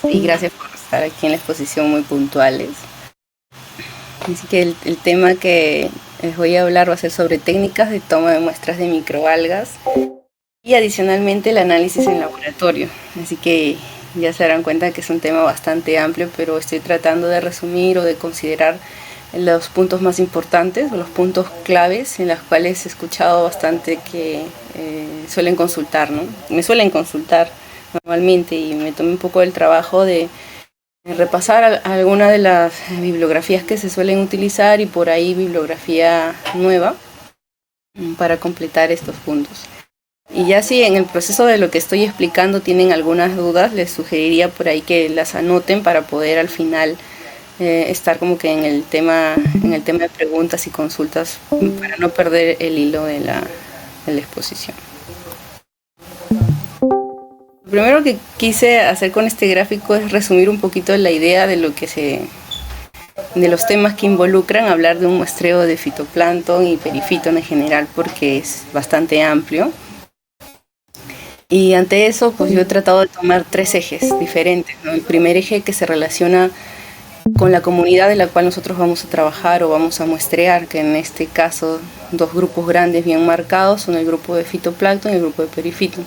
y gracias por estar aquí en la exposición muy puntuales. Así que el tema que les voy a hablar va a ser sobre técnicas de toma de muestras de microalgas y adicionalmente el análisis en laboratorio. Así que ya se darán cuenta que es un tema bastante amplio, pero estoy tratando de resumir o de considerar los puntos más importantes o los puntos claves en los cuales he escuchado bastante que suelen consultar, ¿no? Me suelen consultar normalmente y me tomé un poco el trabajo de repasar algunas de las bibliografías que se suelen utilizar y por ahí bibliografía nueva para completar estos puntos. Y ya si en el proceso de lo que estoy explicando tienen algunas dudas, les sugeriría por ahí que las anoten para poder al final estar como que en el tema de preguntas y consultas para no perder el hilo de la exposición. Lo primero que quise hacer con este gráfico es resumir un poquito la idea de de los temas que involucran hablar de un muestreo de fitoplancton y perifitón en general, porque es bastante amplio. Y ante eso, pues yo he tratado de tomar tres ejes diferentes, ¿no? El primer eje que se relaciona con la comunidad de la cual nosotros vamos a trabajar o vamos a muestrear, que en este caso dos grupos grandes bien marcados son el grupo de fitoplancton y el grupo de perifitón.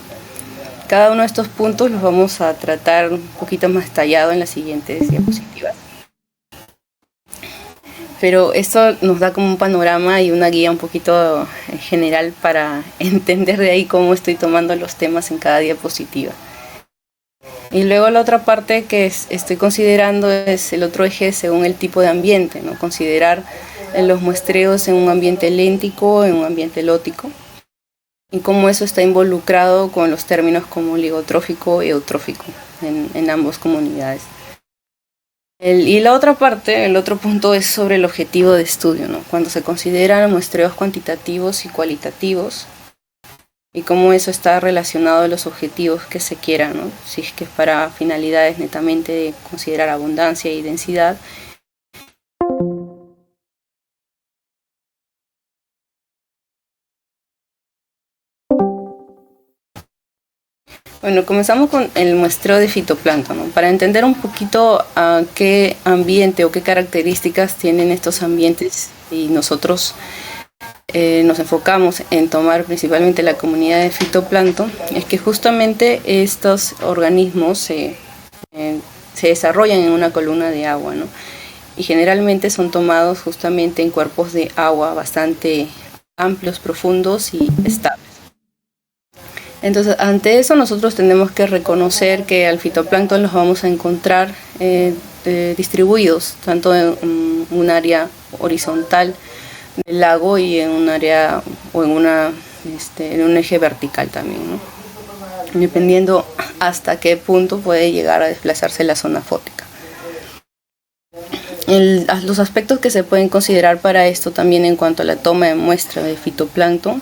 Cada uno de estos puntos los vamos a tratar un poquito más detallado en las siguientes diapositivas. Pero esto nos da como un panorama y una guía un poquito general para entender de ahí cómo estoy tomando los temas en cada diapositiva. Y luego la otra parte que estoy considerando es el otro eje según el tipo de ambiente, ¿no? Considerar los muestreos en un ambiente léntico, en un ambiente lótico, y cómo eso está involucrado con los términos como ligotrófico y eutrófico en ambas comunidades. Y la otra parte, el otro punto es sobre el objetivo de estudio, ¿no? Cuando se consideran muestreos cuantitativos y cualitativos y cómo eso está relacionado a los objetivos que se quieran, ¿no? Si es que es para finalidades netamente de considerar abundancia y densidad. Bueno, comenzamos con el muestreo de fitoplancton, ¿no? Para entender un poquito a qué ambiente o qué características tienen estos ambientes y nosotros nos enfocamos en tomar principalmente la comunidad de fitoplancton, es que justamente estos organismos se desarrollan en una columna de agua, ¿no? Y generalmente son tomados justamente en cuerpos de agua bastante amplios, profundos y estables. Entonces, ante eso nosotros tenemos que reconocer que al fitoplancton los vamos a encontrar distribuidos, tanto en un área horizontal del lago y en un área o en un eje vertical también, ¿no? Dependiendo hasta qué punto puede llegar a desplazarse la zona fótica. Los aspectos que se pueden considerar para esto también en cuanto a la toma de muestra de fitoplancton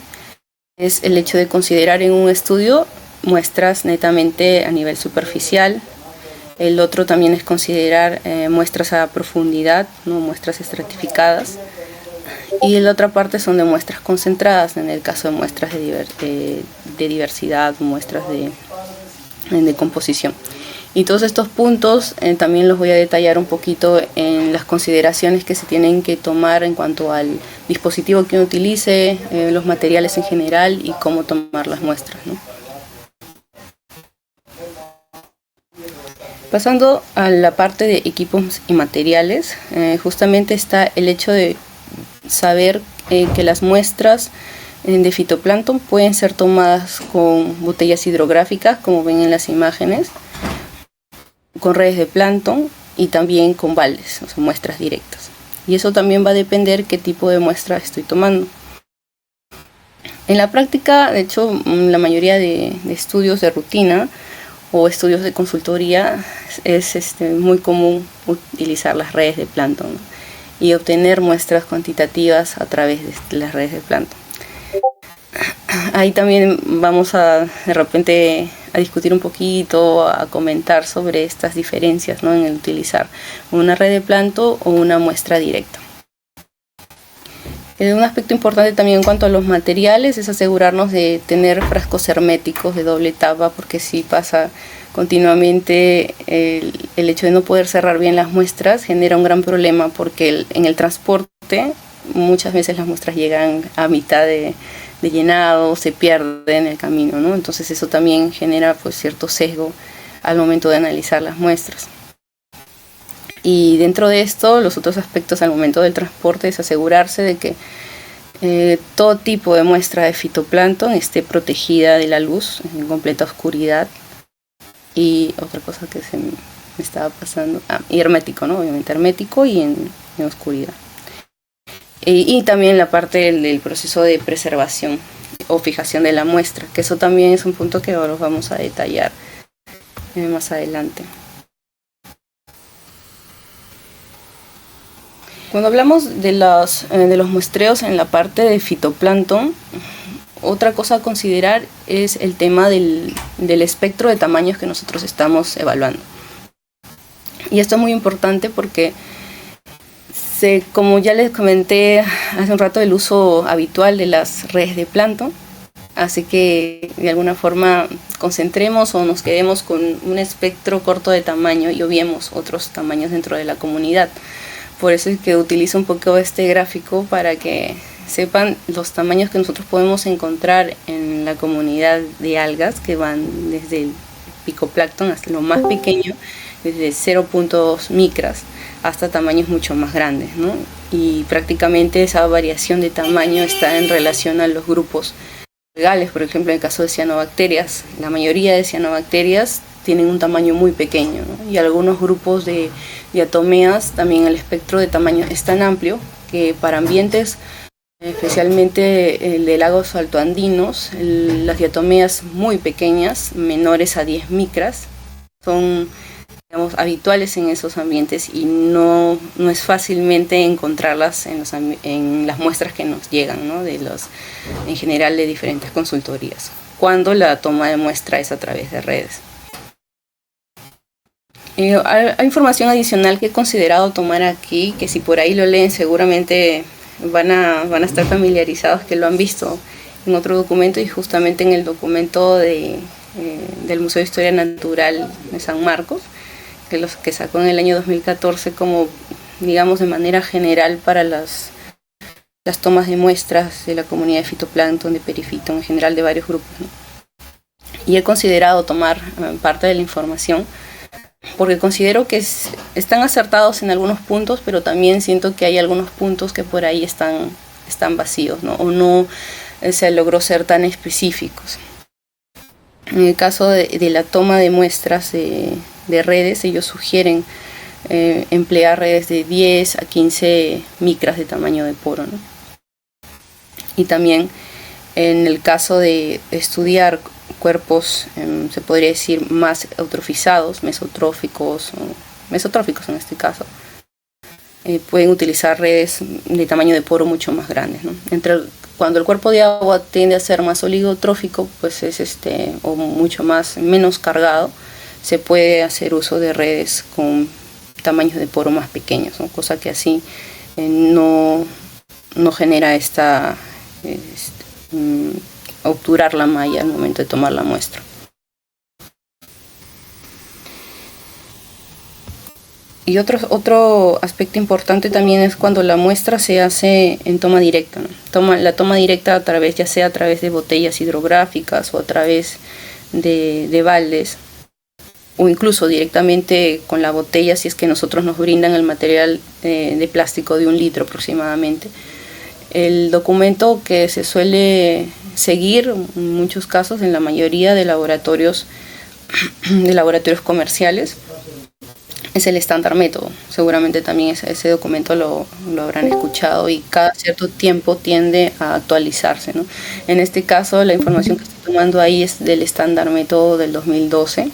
es el hecho de considerar en un estudio muestras netamente a nivel superficial. El otro también es considerar muestras a profundidad, ¿no? Muestras estratificadas. Y la otra parte son de muestras concentradas, en el caso de muestras de diversidad, muestras de composición. Y todos estos puntos también los voy a detallar un poquito en las consideraciones que se tienen que tomar en cuanto al dispositivo que uno utilice, los materiales en general y cómo tomar las muestras, ¿no? Pasando a la parte de equipos y materiales, justamente está el hecho de saber que las muestras de fitoplancton pueden ser tomadas con botellas hidrográficas, como ven en las imágenes, con redes de plancton y también con baldes, o sea, muestras directas. Y eso también va a depender qué tipo de muestra estoy tomando. En la práctica, de hecho, la mayoría de estudios de rutina o estudios de consultoría es muy común utilizar las redes de plancton, ¿no? Y obtener muestras cuantitativas a través de las redes de plancton. Ahí también vamos de repente a discutir un poquito, a comentar sobre estas diferencias, ¿no? En el utilizar una red de plancton o una muestra directa. Un aspecto importante también en cuanto a los materiales es asegurarnos de tener frascos herméticos de doble tapa, porque si pasa continuamente el hecho de no poder cerrar bien las muestras genera un gran problema, porque en el transporte muchas veces las muestras llegan a mitad de llenado, se pierden en el camino, ¿no? Entonces eso también genera pues cierto sesgo al momento de analizar las muestras. Y dentro de esto, los otros aspectos al momento del transporte es asegurarse de que todo tipo de muestra de fitoplancton esté protegida de la luz en completa oscuridad. Y otra cosa que se me estaba pasando, y hermético, ¿no? Obviamente hermético y en oscuridad. Y también la parte del proceso de preservación o fijación de la muestra, que eso también es un punto que ahora vamos a detallar más adelante. Cuando hablamos de los muestreos en la parte de fitoplancton, otra cosa a considerar es el tema del espectro de tamaños que nosotros estamos evaluando. Y esto es muy importante porque, como ya les comenté hace un rato, el uso habitual de las redes de plancton hace que de alguna forma concentremos o nos quedemos con un espectro corto de tamaño y obviemos otros tamaños dentro de la comunidad. Por eso es que utilizo un poco este gráfico para que sepan los tamaños que nosotros podemos encontrar en la comunidad de algas, que van desde el picoplancton hasta lo más pequeño, desde 0.2 micras hasta tamaños mucho más grandes, ¿no? Y prácticamente esa variación de tamaño está en relación a los grupos legales. Por ejemplo, en el caso de cianobacterias, la mayoría de cianobacterias tienen un tamaño muy pequeño, ¿no? Y algunos grupos de diatomeas también el espectro de tamaño es tan amplio que para ambientes, especialmente el de lagos altoandinos, las diatomeas muy pequeñas, menores a 10 micras, son, digamos, habituales en esos ambientes y no es fácilmente encontrarlas en las muestras que nos llegan, ¿no? En general de diferentes consultorías, cuando la toma de muestra es a través de redes. Hay información adicional que he considerado tomar aquí, que si por ahí lo leen seguramente van a estar familiarizados, que lo han visto en otro documento, y justamente en el documento del Museo de Historia Natural de San Marcos, que sacó en el año 2014 como, digamos, de manera general para las tomas de muestras de la comunidad de fitoplancton, de perifito, en general de varios grupos, ¿no? Y he considerado tomar parte de la información porque considero que están acertados en algunos puntos, pero también siento que hay algunos puntos que por ahí están vacíos, ¿no? O no se logró ser tan específicos. En el caso de la toma de muestras de redes, ellos sugieren emplear redes de 10 a 15 micras de tamaño de poro, ¿no? Y también en el caso de estudiar cuerpos, se podría decir, más eutrofizados, mesotróficos en este caso, pueden utilizar redes de tamaño de poro mucho más grandes, ¿no? Cuando el cuerpo de agua tiende a ser más oligotrófico, pues es o mucho menos cargado, se puede hacer uso de redes con tamaños de poro más pequeños, ¿no? Cosa que así no genera obturar la malla al momento de tomar la muestra. Y otro aspecto importante también es cuando la muestra se hace en toma directa, ¿no? La toma directa ya sea a través de botellas hidrográficas o a través de baldes, o incluso directamente con la botella si es que nosotros nos brindan el material de plástico de 1 litro aproximadamente. El documento que se suele seguir en muchos casos en la mayoría de laboratorios comerciales es el estándar método. Seguramente también ese documento lo habrán escuchado y cada cierto tiempo tiende a actualizarse, ¿no? En este caso la información que estoy tomando ahí es del estándar método del 2012,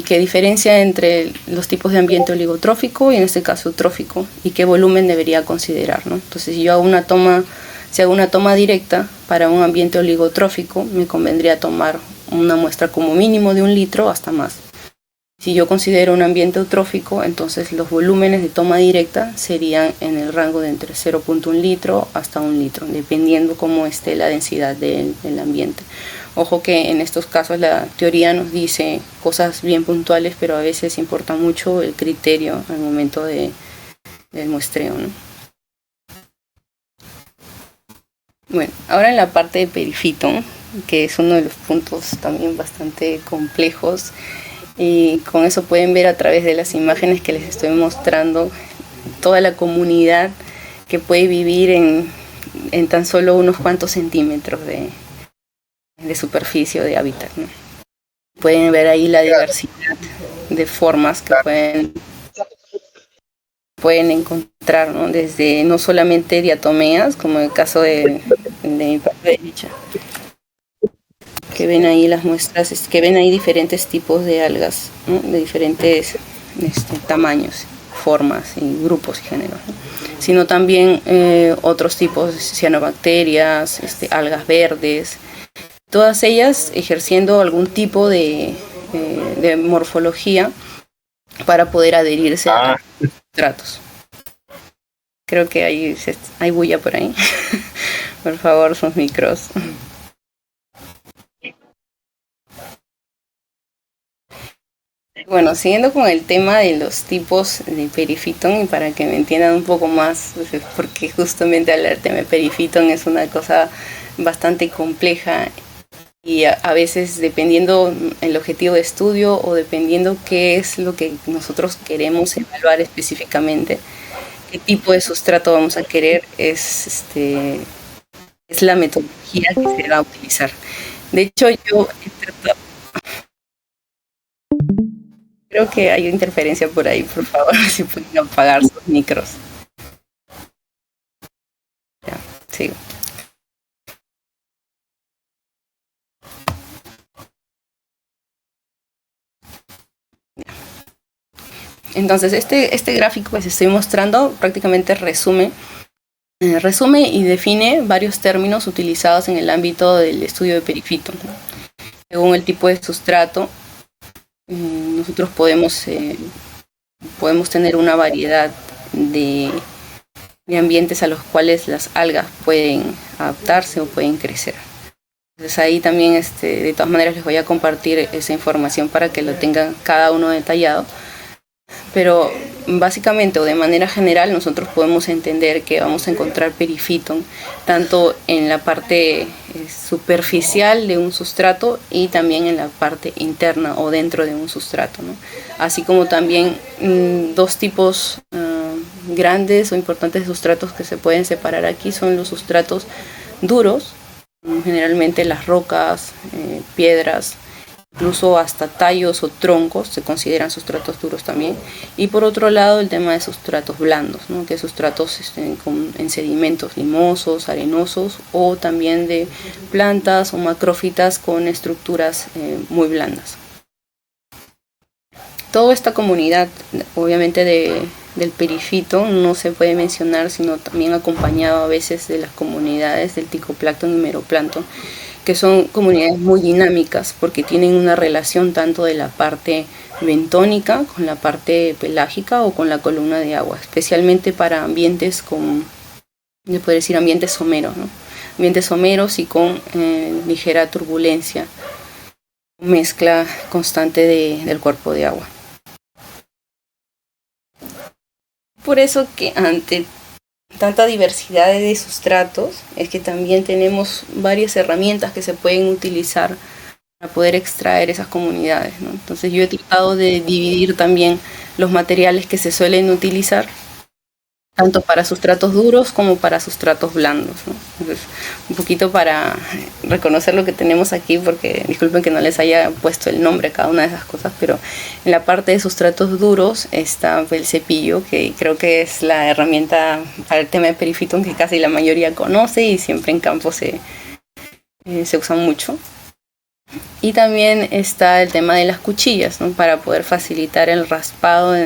que diferencia entre los tipos de ambiente oligotrófico y en este caso eutrófico y qué volumen debería considerar, ¿no? Entonces, si hago una toma directa para un ambiente oligotrófico, me convendría tomar una muestra como mínimo de 1 litro hasta más. Si yo considero un ambiente eutrófico, entonces los volúmenes de toma directa serían en el rango de entre 0.1 litro hasta 1 litro, dependiendo cómo esté la densidad del ambiente. Ojo que en estos casos la teoría nos dice cosas bien puntuales, pero a veces importa mucho el criterio al momento del muestreo, ¿no? Bueno, ahora en la parte de perifitón, que es uno de los puntos también bastante complejos, y con eso pueden ver a través de las imágenes que les estoy mostrando toda la comunidad que puede vivir en tan solo unos cuantos centímetros de superficie o de hábitat, ¿no? Pueden ver ahí la diversidad de formas que pueden encontrar, ¿no? Desde no solamente diatomeas, como en el caso de mi parte derecha, que ven ahí las muestras, que ven ahí diferentes tipos de algas, ¿no? De diferentes tamaños, formas y grupos y géneros, ¿no? Sino también otros tipos de cianobacterias, algas verdes, todas ellas ejerciendo algún tipo de morfología para poder adherirse a los sustratos. Creo que hay bulla por ahí. Por favor, sus micros. Bueno, siguiendo con el tema de los tipos de perifitón, y para que me entiendan un poco más, porque justamente hablar del tema de perifitón es una cosa bastante compleja y a veces dependiendo el objetivo de estudio o dependiendo qué es lo que nosotros queremos evaluar específicamente, qué tipo de sustrato vamos a querer, es la metodología que se va a utilizar. De hecho, yo he tratado. Creo que hay interferencia por ahí, por favor, si pueden apagar sus micros. Ya, sigo. Entonces, este gráfico que les estoy mostrando prácticamente resume y define varios términos utilizados en el ámbito del estudio de perifitón, ¿no? Según el tipo de sustrato, nosotros podemos tener una variedad de ambientes a los cuales las algas pueden adaptarse o pueden crecer. Entonces ahí también, de todas maneras, les voy a compartir esa información para que lo tengan cada uno detallado. Pero básicamente o de manera general nosotros podemos entender que vamos a encontrar perifitón tanto en la parte superficial de un sustrato y también en la parte interna o dentro de un sustrato, ¿no? Así como también dos tipos grandes o importantes de sustratos que se pueden separar aquí son los sustratos duros, generalmente las rocas, piedras, incluso hasta tallos o troncos se consideran sustratos duros también. Y por otro lado el tema de sustratos blandos, ¿no? Que sustratos en sedimentos limosos, arenosos o también de plantas o macrófitas con estructuras muy blandas. Toda esta comunidad, obviamente del perifitón, no se puede mencionar sino también acompañado a veces de las comunidades del ticoplancton y meroplancton, que son comunidades muy dinámicas porque tienen una relación tanto de la parte bentónica con la parte pelágica o con la columna de agua, especialmente para ambientes yo podría decir ambientes someros, ¿no? Ambientes someros y con ligera turbulencia, mezcla constante del cuerpo de agua. Por eso que ante tanta diversidad de sustratos es que también tenemos varias herramientas que se pueden utilizar para poder extraer esas comunidades, ¿no? Entonces yo he tratado de dividir también los materiales que se suelen utilizar tanto para sustratos duros como para sustratos blandos, ¿no? Entonces, un poquito para reconocer lo que tenemos aquí, porque disculpen que no les haya puesto el nombre a cada una de esas cosas, pero en la parte de sustratos duros está el cepillo, que creo que es la herramienta para el tema de perifitón que casi la mayoría conoce y siempre en campo se usa mucho. Y también está el tema de las cuchillas, ¿no? Para poder facilitar el raspado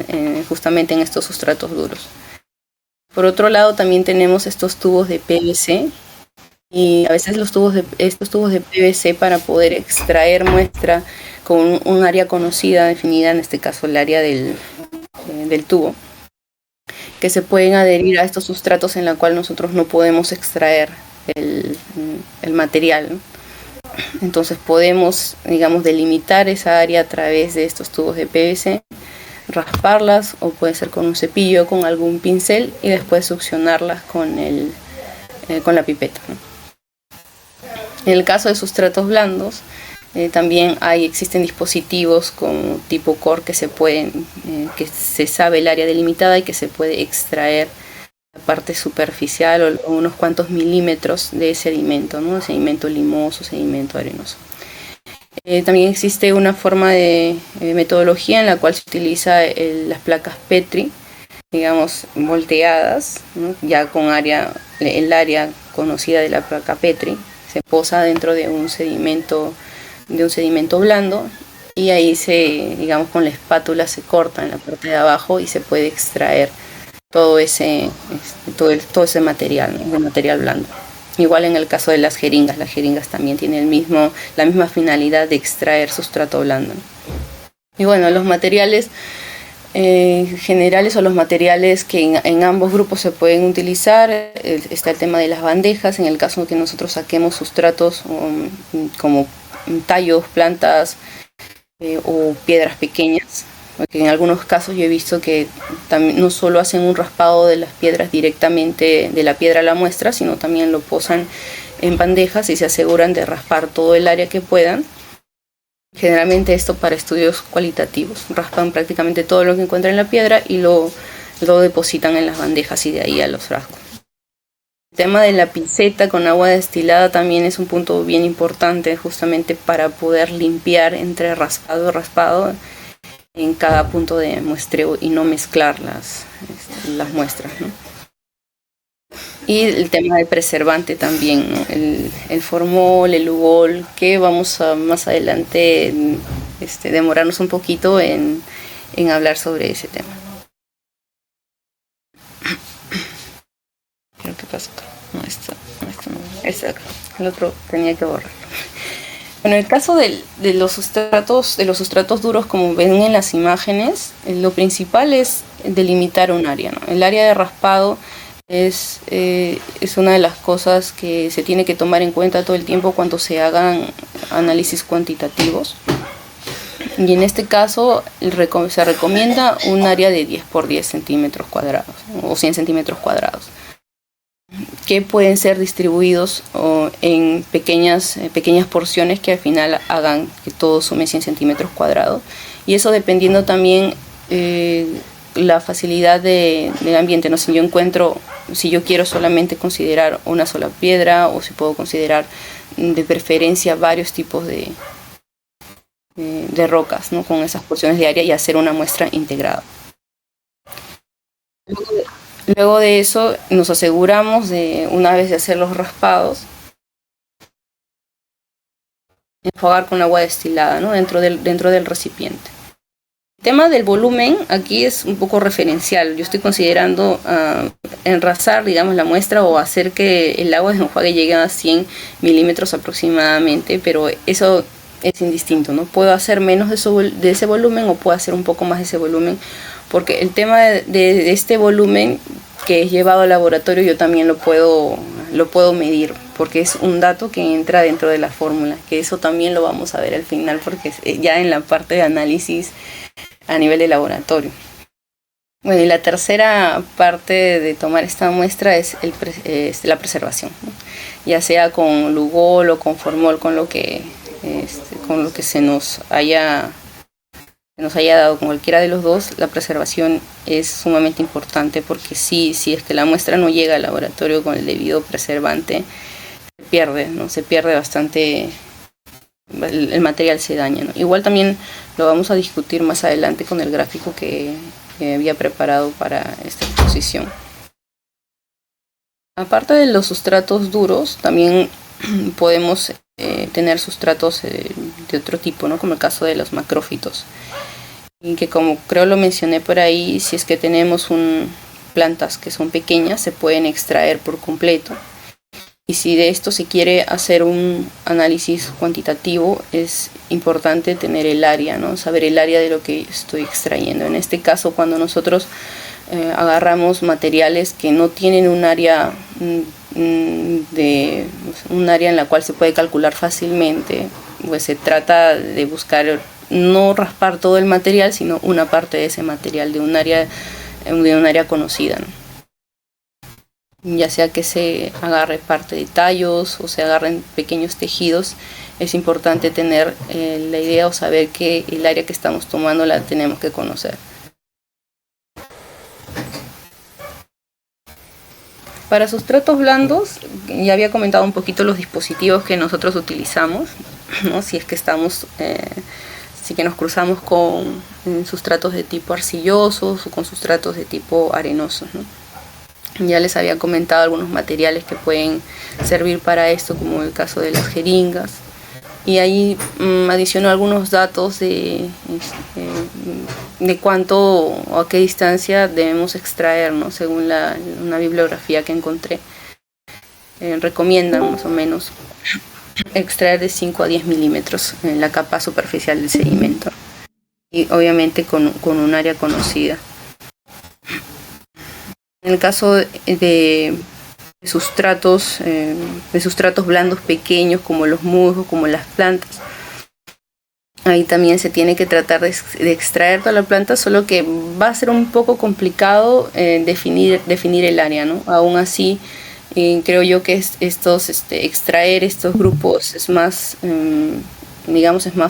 justamente en estos sustratos duros. Por otro lado también tenemos estos tubos de PVC y a veces estos tubos de PVC para poder extraer muestra con un área conocida, definida, en este caso el área del tubo, que se pueden adherir a estos sustratos en la cual nosotros no podemos extraer el material, ¿no? Entonces podemos, digamos, delimitar esa área a través de estos tubos de PVC, rasparlas, o puede ser con un cepillo, con algún pincel, y después succionarlas con la pipeta, ¿no? En el caso de sustratos blandos, también existen dispositivos como tipo core que que se sabe el área delimitada y que se puede extraer la parte superficial o unos cuantos milímetros de sedimento, ¿no? Sedimento limoso, sedimento arenoso. También existe una forma de metodología en la cual se utiliza las placas Petri, digamos, volteadas, ¿no? Ya con el área conocida de la placa Petri se posa dentro de un sedimento blando, y ahí digamos, con la espátula se corta en la parte de abajo y se puede extraer todo ese material, ¿no? De material blando. Igual en el caso de las jeringas también tienen la misma finalidad de extraer sustrato blando, ¿no? Y bueno, los materiales generales, o los materiales que en ambos grupos se pueden utilizar, está el tema de las bandejas. En el caso que nosotros saquemos sustratos como tallos, plantas o piedras pequeñas, porque en algunos casos yo he visto que también no solo hacen un raspado de las piedras directamente de la piedra a la muestra, sino también lo posan en bandejas y se aseguran de raspar todo el área que puedan. Generalmente esto para estudios cualitativos, raspan prácticamente todo lo que encuentran en la piedra y lo depositan en las bandejas, y de ahí a los frascos. El tema de la pinceta con agua destilada también es un punto bien importante, justamente para poder limpiar entre raspado y raspado en cada punto de muestreo y no mezclar las muestras, ¿no? Y el tema del preservante también, ¿no? El formol, el ugol, que vamos a más adelante demorarnos un poquito en hablar sobre ese tema. ¿Qué pasa acá? No, esto no. Acá. El otro tenía que borrarlo. En el caso de los sustratos duros, como ven en las imágenes, lo principal es delimitar un área, ¿no? El área de raspado es una de las cosas que se tiene que tomar en cuenta todo el tiempo cuando se hagan análisis cuantitativos. Y en este caso se recomienda un área de 10 por 10 centímetros cuadrados o 100 centímetros cuadrados, que pueden ser distribuidos en pequeñas porciones que al final hagan que todo sume 100 centímetros cuadrados. Y eso dependiendo también la facilidad del ambiente, ¿no? Si yo quiero solamente considerar una sola piedra, o si puedo considerar de preferencia varios tipos de rocas, ¿no? Con esas porciones de área, y hacer una muestra integrada. Luego de eso nos aseguramos una vez de hacer los raspados, enjuagar con agua destilada, ¿no? dentro del recipiente. El tema del volumen aquí es un poco referencial. Yo estoy considerando enrasar, digamos, la muestra, o hacer que el agua de enjuague llegue a 100 milímetros aproximadamente, pero eso es indistinto, ¿no? Puedo hacer menos de ese volumen, o puedo hacer un poco más de ese volumen, porque el tema de este volumen que es llevado al laboratorio yo también lo puedo medir, porque es un dato que entra dentro de la fórmula, que eso también lo vamos a ver al final, porque ya en la parte de análisis a nivel de laboratorio. Bueno, y la tercera parte de tomar esta muestra es la preservación, ¿no? Ya sea con Lugol o con formol, con lo que se nos haya dado, con cualquiera de los dos. La preservación es sumamente importante, porque si es que la muestra no llega al laboratorio con el debido preservante, se pierde, ¿no? Se pierde bastante, el material se daña, ¿no? Igual también lo vamos a discutir más adelante con el gráfico que había preparado para esta exposición. Aparte de los sustratos duros, también podemos tener sustratos de otro tipo, ¿no? Como el caso de los macrófitos, y que, como creo lo mencioné por ahí, si es que tenemos plantas que son pequeñas, se pueden extraer por completo. Y si de esto se quiere hacer un análisis cuantitativo, es importante tener el área, ¿no? Saber el área de lo que estoy extrayendo. En este caso, cuando nosotros agarramos materiales que no tienen un área en la cual se puede calcular fácilmente, pues se trata de buscar no raspar todo el material, sino una parte de ese material de un área conocida, ¿no? Ya sea que se agarre parte de tallos o se agarren pequeños tejidos, es importante tener la idea o saber que el área que estamos tomando la tenemos que conocer. Para sustratos blandos, ya había comentado un poquito los dispositivos que nosotros utilizamos, ¿no? Si es que nos cruzamos con sustratos de tipo arcillosos o con sustratos de tipo arenosos, ¿no? Ya les había comentado algunos materiales que pueden servir para esto, como el caso de las jeringas. Y ahí adiciono algunos datos de cuánto o a qué distancia debemos extraer, ¿no? Según una bibliografía que encontré. Recomiendan más o menos extraer de 5 a 10 milímetros en la capa superficial del sedimento. Y obviamente con un área conocida. En el caso de sustratos blandos pequeños como los musgos, como las plantas, ahí también se tiene que tratar de extraer toda la planta, solo que va a ser un poco complicado definir el área, ¿no? Aún así, creo yo que extraer estos grupos es más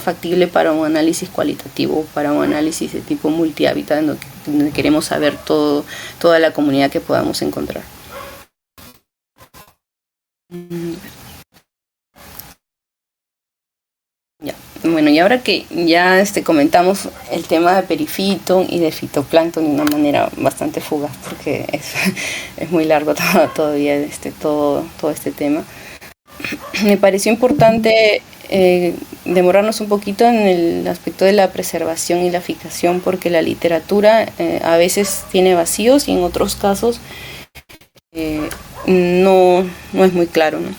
factible para un análisis cualitativo, para un análisis de tipo multihábitat, donde queremos saber toda la comunidad que podamos encontrar. Ya. Bueno, y ahora que ya comentamos el tema de perifito y de fitoplancton de una manera bastante fugaz, porque es muy largo todavía todo este tema, me pareció importante demorarnos un poquito en el aspecto de la preservación y la fijación, porque la literatura a veces tiene vacíos y en otros casos no es muy claro, ¿no?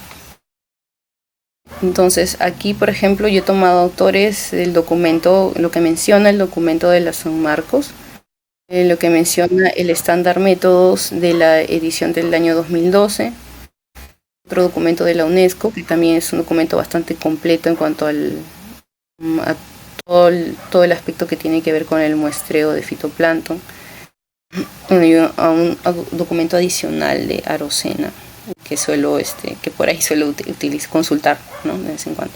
Entonces aquí, por ejemplo, yo he tomado autores del documento, lo que menciona el documento de la San Marcos, lo que menciona el estándar métodos de la edición del año 2012, otro documento de la UNESCO, que también es un documento bastante completo en cuanto a todo el aspecto que tiene que ver con el muestreo de fitoplancton. Y un documento adicional de Arocena, que por ahí suelo consultar, ¿no? De vez en cuando.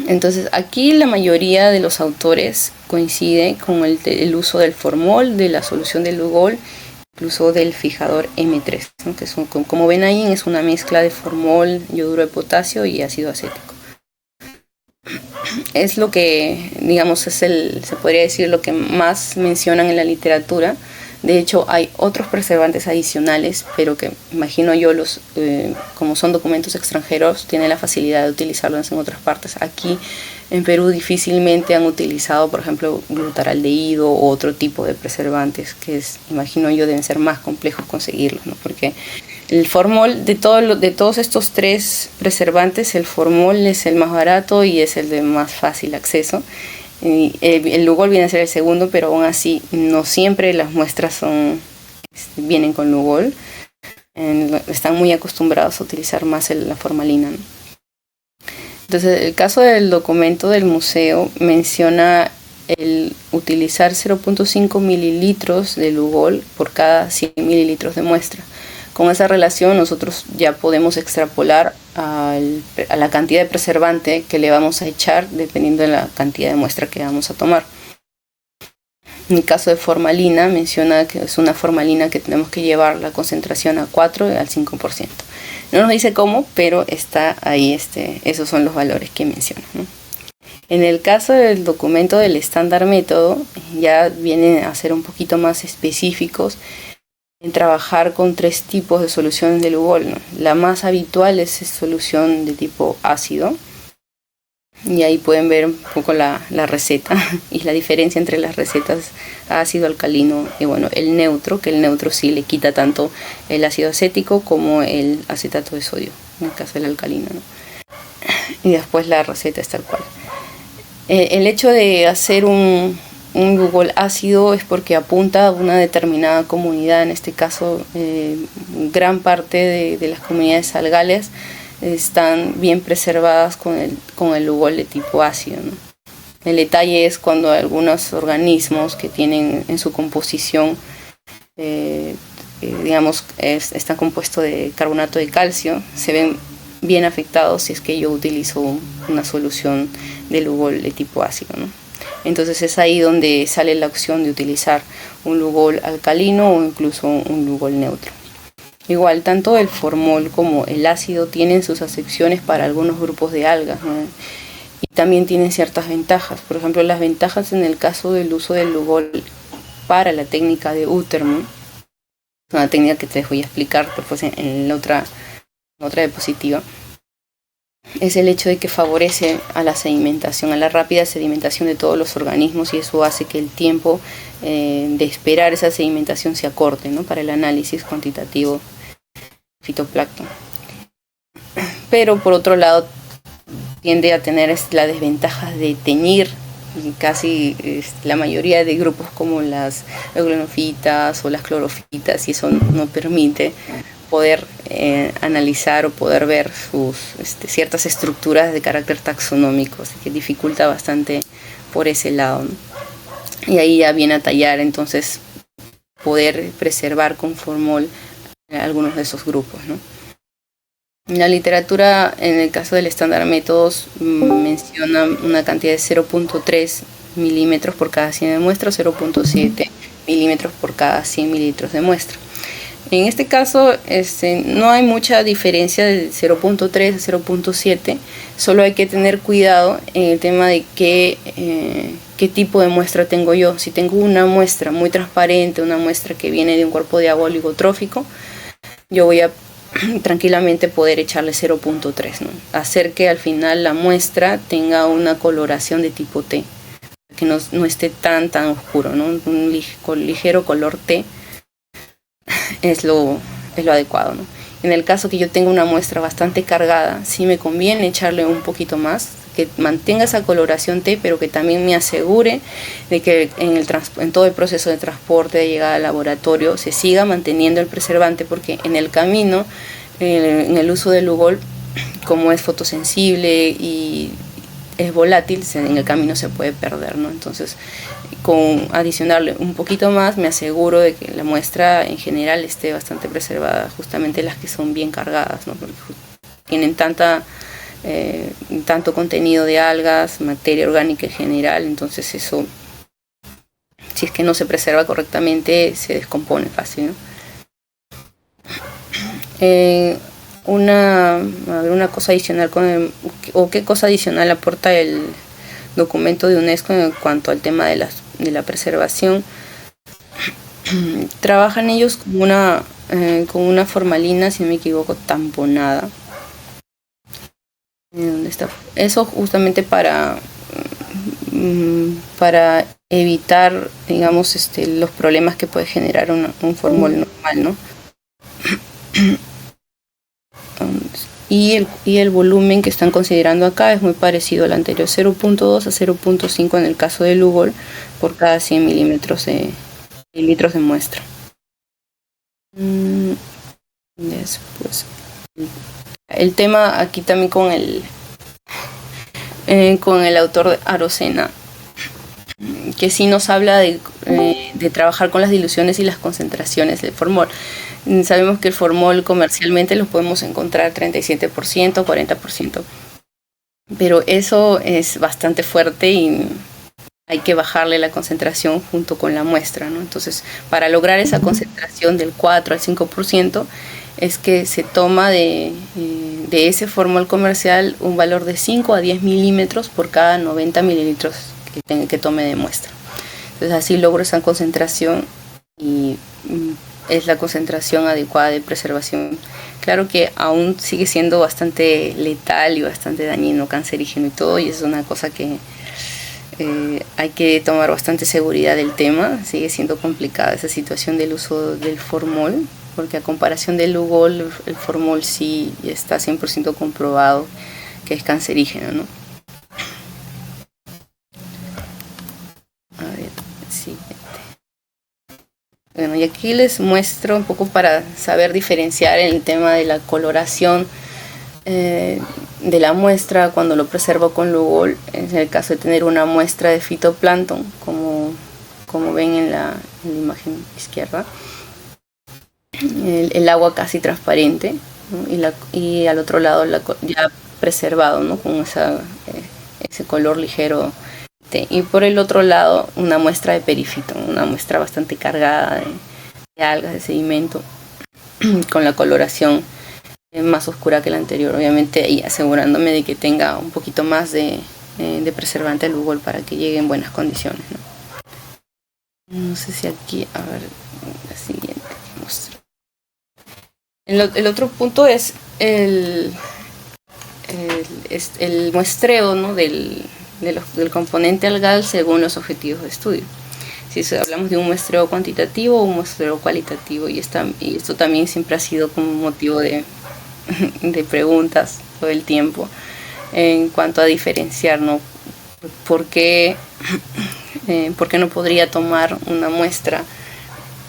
Entonces aquí la mayoría de los autores coincide con el uso del formol, de la solución de Lugol, incluso del fijador M3, ¿no? Que como ven ahí, es una mezcla de formol, yoduro de potasio y ácido acético. Es lo que, digamos, se podría decir lo que más mencionan en la literatura. De hecho, hay otros preservantes adicionales, pero que imagino yo como son documentos extranjeros, tienen la facilidad de utilizarlos en otras partes. Aquí en Perú difícilmente han utilizado, por ejemplo, glutaraldehído o otro tipo de preservantes, que imagino yo deben ser más complejos conseguirlos, ¿no? Porque el formol, de todos estos tres preservantes, el formol es el más barato y es el de más fácil acceso. El Lugol viene a ser el segundo, pero aún así no siempre las muestras vienen con Lugol. Están muy acostumbrados a utilizar más la formalina, ¿no? Entonces, el caso del documento del museo menciona el utilizar 0.5 mililitros de Lugol por cada 100 mililitros de muestra. Con esa relación nosotros ya podemos extrapolar a la cantidad de preservante que le vamos a echar dependiendo de la cantidad de muestra que vamos a tomar. En el caso de formalina, menciona que es una formalina que tenemos que llevar la concentración a 4 al 5%. No nos dice cómo, pero está ahí, esos son los valores que menciona, ¿no? En el caso del documento del estándar método, ya vienen a ser un poquito más específicos en trabajar con 3 tipos de soluciones de Lugol, ¿no? La más habitual es solución de tipo ácido, y ahí pueden ver un poco la receta y la diferencia entre las recetas ácido, alcalino y bueno, el neutro, que el neutro sí le quita tanto el ácido acético como el acetato de sodio, en el caso del alcalino, ¿no? y después la receta es tal cual. El hecho de hacer un Lugol ácido es porque apunta a una determinada comunidad. En este caso, gran parte de las comunidades algales están bien preservadas con el Lugol de tipo ácido, ¿no? El detalle es cuando algunos organismos que tienen en su composición, está compuesto de carbonato de calcio, se ven bien afectados si es que yo utilizo una solución de Lugol de tipo ácido, ¿no? Entonces es ahí donde sale la opción de utilizar un Lugol alcalino o incluso un Lugol neutro. Igual, tanto el formol como el ácido tienen sus acepciones para algunos grupos de algas, ¿no? Y también tienen ciertas ventajas. Por ejemplo, las ventajas en el caso del uso del Lugol para la técnica de Utermann, una técnica que te voy a explicar después en la otra diapositiva, es el hecho de que favorece a la sedimentación, a la rápida sedimentación de todos los organismos, y eso hace que el tiempo de esperar esa sedimentación se acorte, ¿no? Para el análisis cuantitativo fitoplancton. Pero por otro lado tiende a tener la desventaja de teñir casi la mayoría de grupos como las euglonofitas o las clorofitas, y eso no permite poder analizar o poder ver sus ciertas estructuras de carácter taxonómico, así que dificulta bastante por ese lado, ¿no? Y ahí ya viene a tallar entonces poder preservar con formol algunos de esos grupos, ¿no? La literatura, en el caso del estándar métodos, menciona una cantidad de 0.3 milímetros por cada 100 de muestra, o 0.7 milímetros por cada 100 mililitros de muestra. En este caso no hay mucha diferencia de 0.3 a 0.7, solo hay que tener cuidado en el tema de qué tipo de muestra tengo yo. Si tengo una muestra muy transparente, una muestra que viene de un cuerpo de agua oligotrófico, yo voy a tranquilamente poder echarle 0.3, ¿no? Hacer que al final la muestra tenga una coloración de tipo T, que no esté tan oscuro, ¿no? Un ligero color T es lo adecuado, ¿no? En el caso que yo tenga una muestra bastante cargada, sí me conviene echarle un poquito más, que mantenga esa coloración T, pero que también me asegure de que en todo el proceso de transporte, de llegada al laboratorio, se siga manteniendo el preservante, porque en el camino, en el uso del Lugol, como es fotosensible y es volátil, en el camino se puede perder, ¿no? Entonces, con adicionarle un poquito más, me aseguro de que la muestra en general esté bastante preservada, justamente las que son bien cargadas, ¿no? Porque tienen tanto contenido de algas, materia orgánica en general, entonces eso, si es que no se preserva correctamente, se descompone fácil, ¿no? Una cosa adicional qué cosa adicional aporta el documento de UNESCO en cuanto al tema de la preservación. Trabajan ellos con una formalina, si no me equivoco, tamponada. ¿Dónde está? Eso justamente para evitar, digamos, los problemas que puede generar un formol normal, ¿no? Y el volumen que están considerando acá es muy parecido al anterior, 0.2 a 0.5 en el caso del Lugol por cada 100 mililitros de muestra. Después, el tema aquí también con el autor Arocena, que sí nos habla de trabajar con las diluciones y las concentraciones del formol. Sabemos que el formol comercialmente lo podemos encontrar 37%, 40%, pero eso es bastante fuerte y hay que bajarle la concentración junto con la muestra, ¿no? Entonces, para lograr esa concentración del 4 al 5%, es que se toma de ese formol comercial un valor de 5 a 10 milímetros por cada 90 mililitros que tome de muestra. Entonces así logro esa concentración y es la concentración adecuada de preservación. Claro que aún sigue siendo bastante letal y bastante dañino, cancerígeno y todo, y es una cosa que hay que tomar bastante seguridad del tema. Sigue siendo complicada esa situación del uso del formol, porque a comparación del Lugol, el formol sí está 100% comprobado es cancerígeno, ¿no? A ver, sí. Bueno, y aquí les muestro un poco para saber diferenciar el tema de la coloración de la muestra cuando lo preservo con Lugol. En el caso de tener una muestra de fitoplancton, como ven en la imagen izquierda, el agua casi transparente, ¿no? y al otro lado ya preservado, ¿no? Con ese color ligero. Y por el otro lado una muestra de perifito, una muestra bastante cargada de algas, de sedimento, con la coloración más oscura que la anterior, obviamente, y asegurándome de que tenga un poquito más de preservante Lugol para que llegue en buenas condiciones, ¿no? No sé si aquí, a ver, la siguiente muestra. El otro punto es el muestreo, ¿no? del componente algal según los objetivos de estudio. Si hablamos de un muestreo cuantitativo o un muestreo cualitativo, y esto también siempre ha sido como motivo de preguntas todo el tiempo en cuanto a diferenciar, ¿no? ¿Por qué no podría tomar una muestra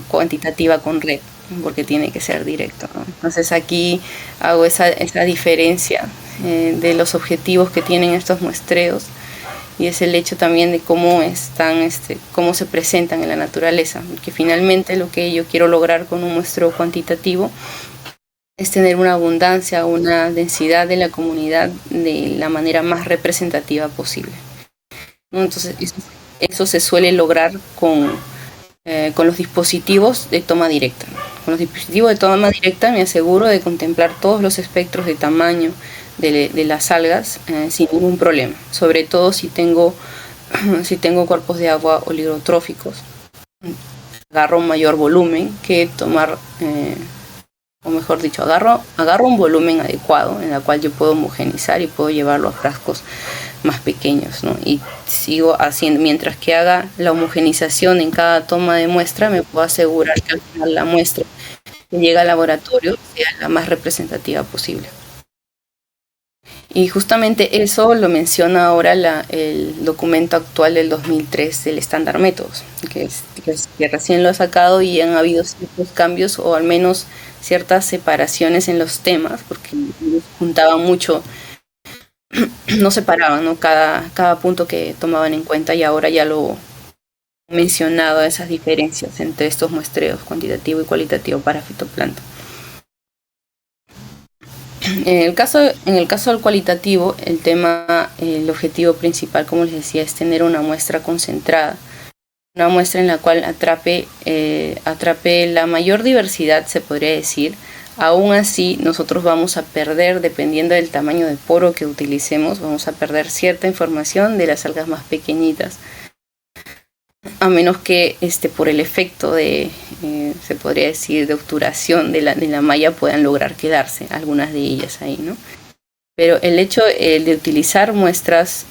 cuantitativa con red? Porque tiene que ser directo, ¿no? Entonces aquí hago esa diferencia de los objetivos que tienen estos muestreos, y es el hecho también de cómo cómo se presentan en la naturaleza, porque finalmente lo que yo quiero lograr con un muestreo cuantitativo es tener una abundancia, una densidad de la comunidad de la manera más representativa posible, ¿no? Entonces eso se suele lograr con los dispositivos de toma directa. Con los dispositivos de toma directa me aseguro de contemplar todos los espectros de tamaño de las algas sin ningún problema, sobre todo si tengo cuerpos de agua oligotróficos. Agarro un mayor volumen que tomar, o mejor dicho, agarro un volumen adecuado en el cual yo puedo homogenizar y puedo llevarlo a frascos más pequeños, ¿no? Y sigo haciendo, mientras que haga la homogenización en cada toma de muestra, me puedo asegurar que al final la muestra que llega al laboratorio sea la más representativa posible. Y justamente eso lo menciona ahora el documento actual del 2003 del estándar métodos, que recién lo ha sacado, y han habido ciertos cambios o al menos ciertas separaciones en los temas, porque juntaban mucho, no separaban, ¿no? Cada punto que tomaban en cuenta, y ahora ya lo he mencionado, esas diferencias entre estos muestreos cuantitativo y cualitativo para fitoplancton. En el caso del cualitativo, el objetivo principal, como les decía, es tener una muestra concentrada, una muestra en la cual atrape la mayor diversidad, se podría decir. Aún así, nosotros vamos a perder, dependiendo del tamaño de poro que utilicemos, vamos a perder cierta información de las algas más pequeñitas, a menos que por el efecto se podría decir, de obturación de la malla, puedan lograr quedarse algunas de ellas ahí, ¿no? Pero el hecho de utilizar muestras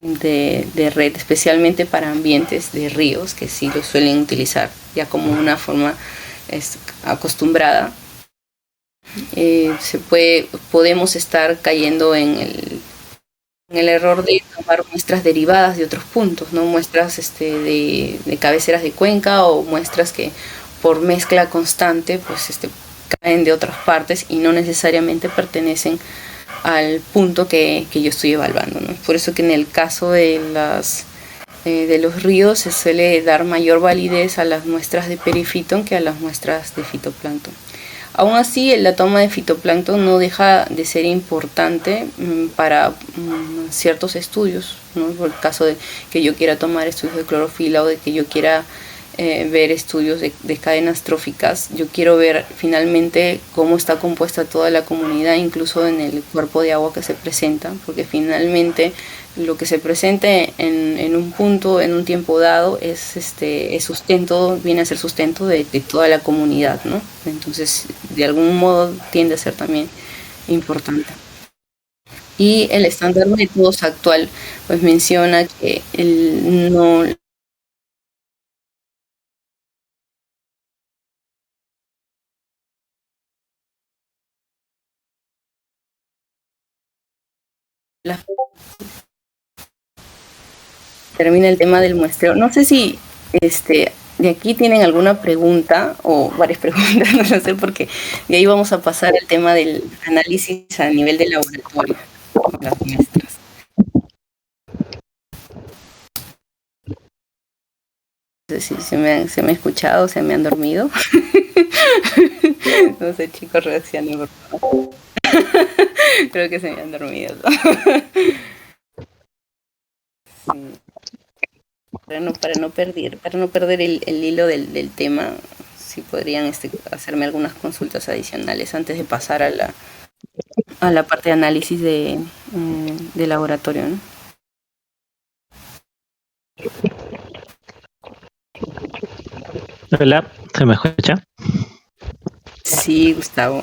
de red, especialmente para ambientes de ríos, que sí lo suelen utilizar ya como una forma acostumbrada, podemos estar cayendo en el error de tomar muestras derivadas de otros puntos, ¿no? Muestras de cabeceras de cuenca, o muestras que por mezcla constante pues caen de otras partes y no necesariamente pertenecen al punto que yo estoy evaluando, ¿no? Por eso que en el caso de los ríos se suele dar mayor validez a las muestras de perifitón que a las muestras de fitoplancton. Aún así, la toma de fitoplancton no deja de ser importante para ciertos estudios, ¿no? Por el caso de que yo quiera tomar estudios de clorofila, o de que yo quiera ver estudios de cadenas tróficas, yo quiero ver finalmente cómo está compuesta toda la comunidad, incluso en el cuerpo de agua que se presenta, porque finalmente lo que se presente en un punto, en un tiempo dado, es sustento, viene a ser sustento de toda la comunidad, ¿no? Entonces, de algún modo tiende a ser también importante. Y el estándar de métodos actual pues menciona que no termina el tema del muestreo. No sé si de aquí tienen alguna pregunta o varias preguntas, no lo sé, porque de ahí vamos a pasar al tema del análisis a nivel de laboratorio con las muestras. No sé si se me ha escuchado, se me han dormido. No sé, chicos, reaccionen, por favor. Creo que se me han dormido. Sí. Para no perder el hilo del tema, si podrían hacerme algunas consultas adicionales antes de pasar a la parte de análisis de laboratorio, ¿no? Hola, ¿se me escucha? Sí, Gustavo.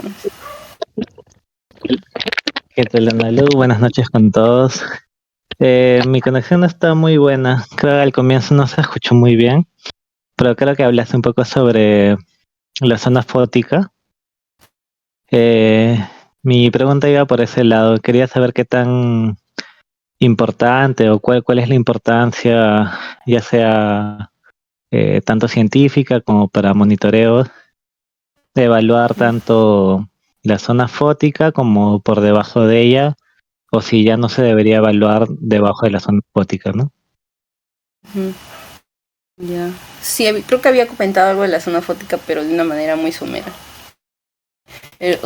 ¿Qué tal, Ana Lu? Buenas noches con todos. Mi conexión no está muy buena. Creo que al comienzo no se escuchó muy bien, pero creo que hablaste un poco sobre la zona fótica. Mi pregunta iba por ese lado. Quería saber qué tan importante o cuál es la importancia, ya sea tanto científica como para monitoreo, de evaluar tanto la zona fótica como por debajo de ella, o si ya no se debería evaluar debajo de la zona fótica, ¿no? Uh-huh. Ya. Sí, creo que había comentado algo de la zona fótica, pero de una manera muy somera.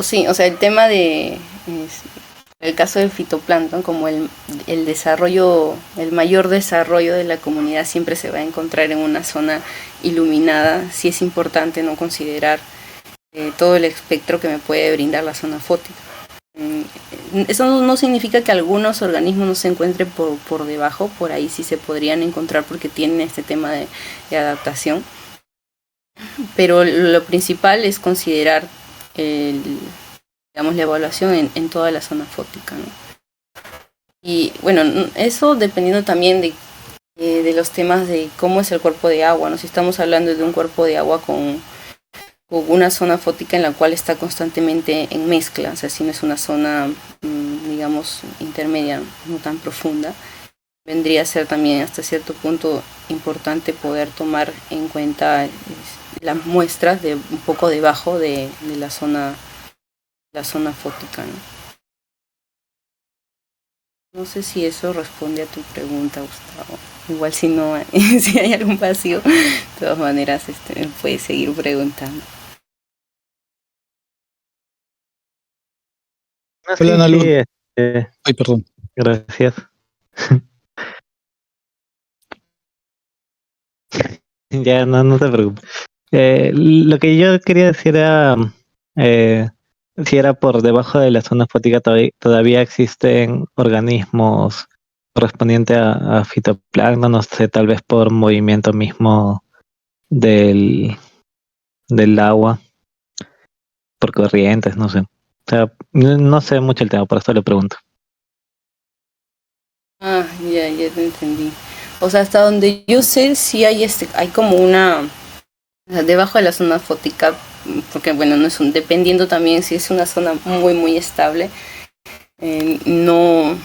Sí, o sea, el tema de el caso del fitoplancton, como el desarrollo, el mayor desarrollo de la comunidad siempre se va a encontrar en una zona iluminada. Sí es importante no considerar todo el espectro que me puede brindar la zona fótica. Eso no significa que algunos organismos no se encuentren por debajo, por ahí sí se podrían encontrar porque tienen este tema de adaptación, pero lo principal es considerar digamos, la evaluación en toda la zona fótica, ¿no? Y bueno, eso dependiendo también de los temas de cómo es el cuerpo de agua, ¿no? Si estamos hablando de un cuerpo de agua con una zona fótica en la cual está constantemente en mezcla, o sea, si no es una zona, digamos, intermedia, no tan profunda, vendría a ser también hasta cierto punto importante poder tomar en cuenta las muestras de un poco debajo de la zona fótica, ¿no? No sé si eso responde a tu pregunta, Gustavo. Igual si no, si hay algún vacío, de todas maneras puedes seguir preguntando. No, Hola, sí, Ana Luz. sí, Ay, perdón. gracias. Ya, no te preocupes. Lo que yo quería decir era, eh, si era por debajo de la zona fótica, todavía existen organismos correspondientes a fitoplancton, no sé, tal vez por movimiento mismo del, del agua, por corrientes, no sé. O sea, no sé mucho el tema, por eso le pregunto. Ah, ya te entendí. O sea, hasta donde yo sé, sí hay como una, o sea, debajo de la zona fótica, porque bueno, no es dependiendo también si es una zona muy estable, no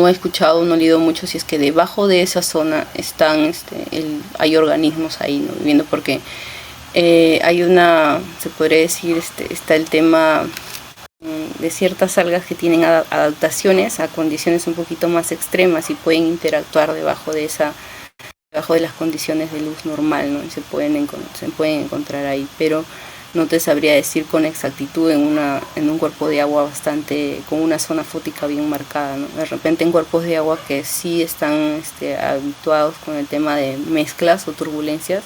he escuchado, no he leído mucho si es que debajo de esa zona están, hay organismos ahí, ¿no? Viviendo, porque hay se podría decir, está el tema de ciertas algas que tienen adaptaciones a condiciones un poquito más extremas y pueden interactuar debajo de las condiciones de luz normal, ¿no? Y se pueden encontrar ahí, pero no te sabría decir con exactitud en un cuerpo de agua con una zona fótica bien marcada, ¿no? De repente en cuerpos de agua que sí están habituados con el tema de mezclas o turbulencias,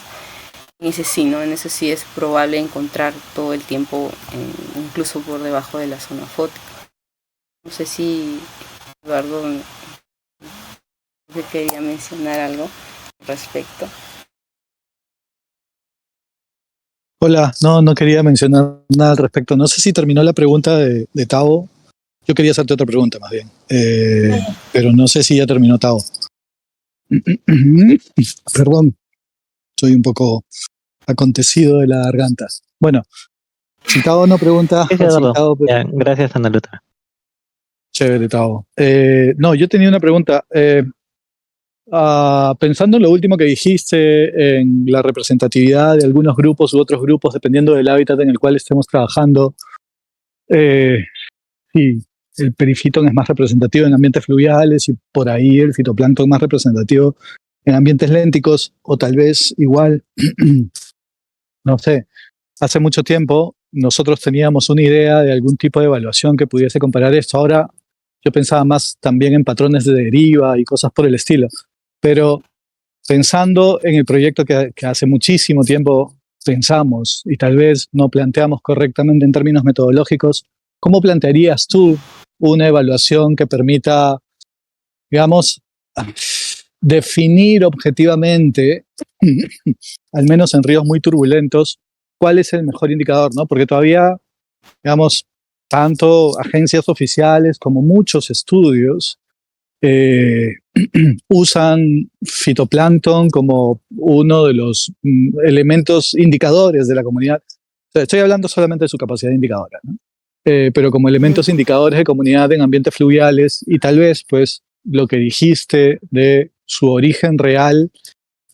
en ese sí, ¿no? En ese sí es probable encontrar todo el tiempo, incluso por debajo de la zona fótica. No sé si Eduardo quería mencionar algo al respecto. Hola, no quería mencionar nada al respecto. No sé si terminó la pregunta de Tavo. Yo quería hacerte otra pregunta más bien. Pero no sé si ya terminó Tavo. Perdón, soy un poco acontecido de la garganta. Bueno, si Tavo no pregunta, Sí, o si Eduardo. Tavo, Ya, gracias, Ana Lutra. Chévere, Tavo. No, yo tenía una pregunta. Pensando en lo último que dijiste, en la representatividad de algunos grupos u otros grupos, dependiendo del hábitat en el cual estemos trabajando, eh, sí, el perifitón es más representativo en ambientes fluviales y por ahí el fitoplancton más representativo en ambientes lénticos, o tal vez igual, no sé, hace mucho tiempo nosotros teníamos una idea de algún tipo de evaluación que pudiese comparar esto. Ahora yo pensaba más también en patrones de deriva y cosas por el estilo. Pero pensando en el proyecto que hace muchísimo tiempo pensamos y tal vez no planteamos correctamente en términos metodológicos, ¿cómo plantearías tú una evaluación que permita, digamos, definir objetivamente, al menos en ríos muy turbulentos, cuál es el mejor indicador, ¿no? Porque todavía, digamos, tanto agencias oficiales como muchos estudios usan fitoplancton como uno de los elementos indicadores de la comunidad. O sea, estoy hablando solamente de su capacidad indicadora, ¿no? Pero como elementos indicadores de comunidad en ambientes fluviales, y tal vez, pues, lo que dijiste de su origen real,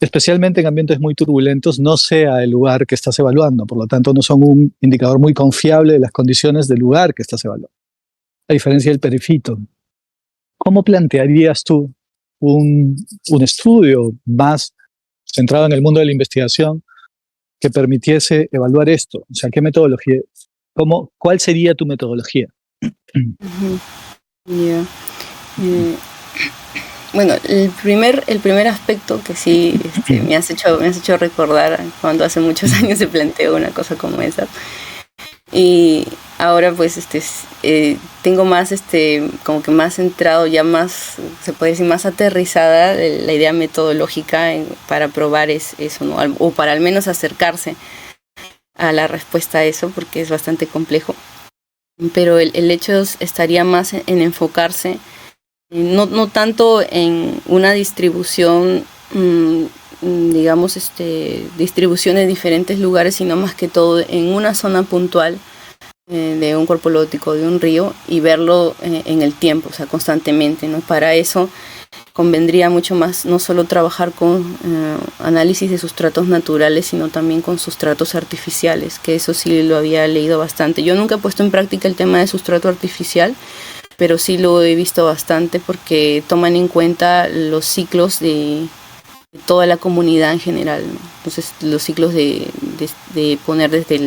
especialmente en ambientes muy turbulentos, no sea el lugar que estás evaluando. Por lo tanto, no son un indicador muy confiable de las condiciones del lugar que estás evaluando. A diferencia del perifitón. ¿Cómo plantearías tú un estudio más centrado en el mundo de la investigación que permitiese evaluar esto? O sea, ¿qué metodología? ¿Cuál sería tu metodología? Yeah. Bueno, el primer aspecto que sí me has hecho recordar cuando hace muchos años se planteó una cosa como esa. Y ahora pues tengo más como que más centrado, ya más, se puede decir, más aterrizada la idea metodológica para probar eso, ¿no? O para al menos acercarse a la respuesta a eso, porque es bastante complejo. Pero el hecho estaría más en enfocarse no tanto en una distribución, digamos, distribución en diferentes lugares, sino más que todo en una zona puntual de un cuerpo lótico, de un río, y verlo en el tiempo, o sea, constantemente, ¿no? Para eso convendría mucho más no solo trabajar con análisis de sustratos naturales, sino también con sustratos artificiales, que eso sí lo había leído bastante. Yo nunca he puesto en práctica el tema de sustrato artificial, pero sí lo he visto bastante porque toman en cuenta los ciclos de toda la comunidad en general, ¿no? Entonces los ciclos de poner desde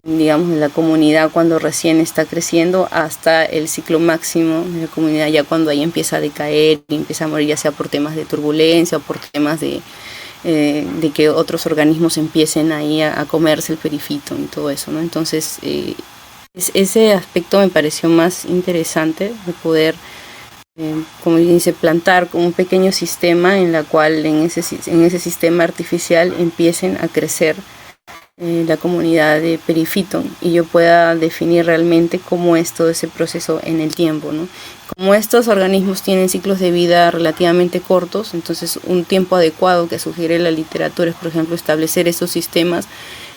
digamos, la comunidad cuando recién está creciendo hasta el ciclo máximo de la comunidad, ya cuando ahí empieza a decaer y empieza a morir, ya sea por temas de turbulencia o por temas de que otros organismos empiecen ahí a comerse el perifitón y todo eso, ¿no? Entonces ese aspecto me pareció más interesante, de poder, como dice, plantar como un pequeño sistema en la cual en ese sistema artificial empiecen a crecer la comunidad de perifitón y yo pueda definir realmente cómo es todo ese proceso en el tiempo, ¿no? Como estos organismos tienen ciclos de vida relativamente cortos, entonces un tiempo adecuado que sugiere la literatura es, por ejemplo, establecer esos sistemas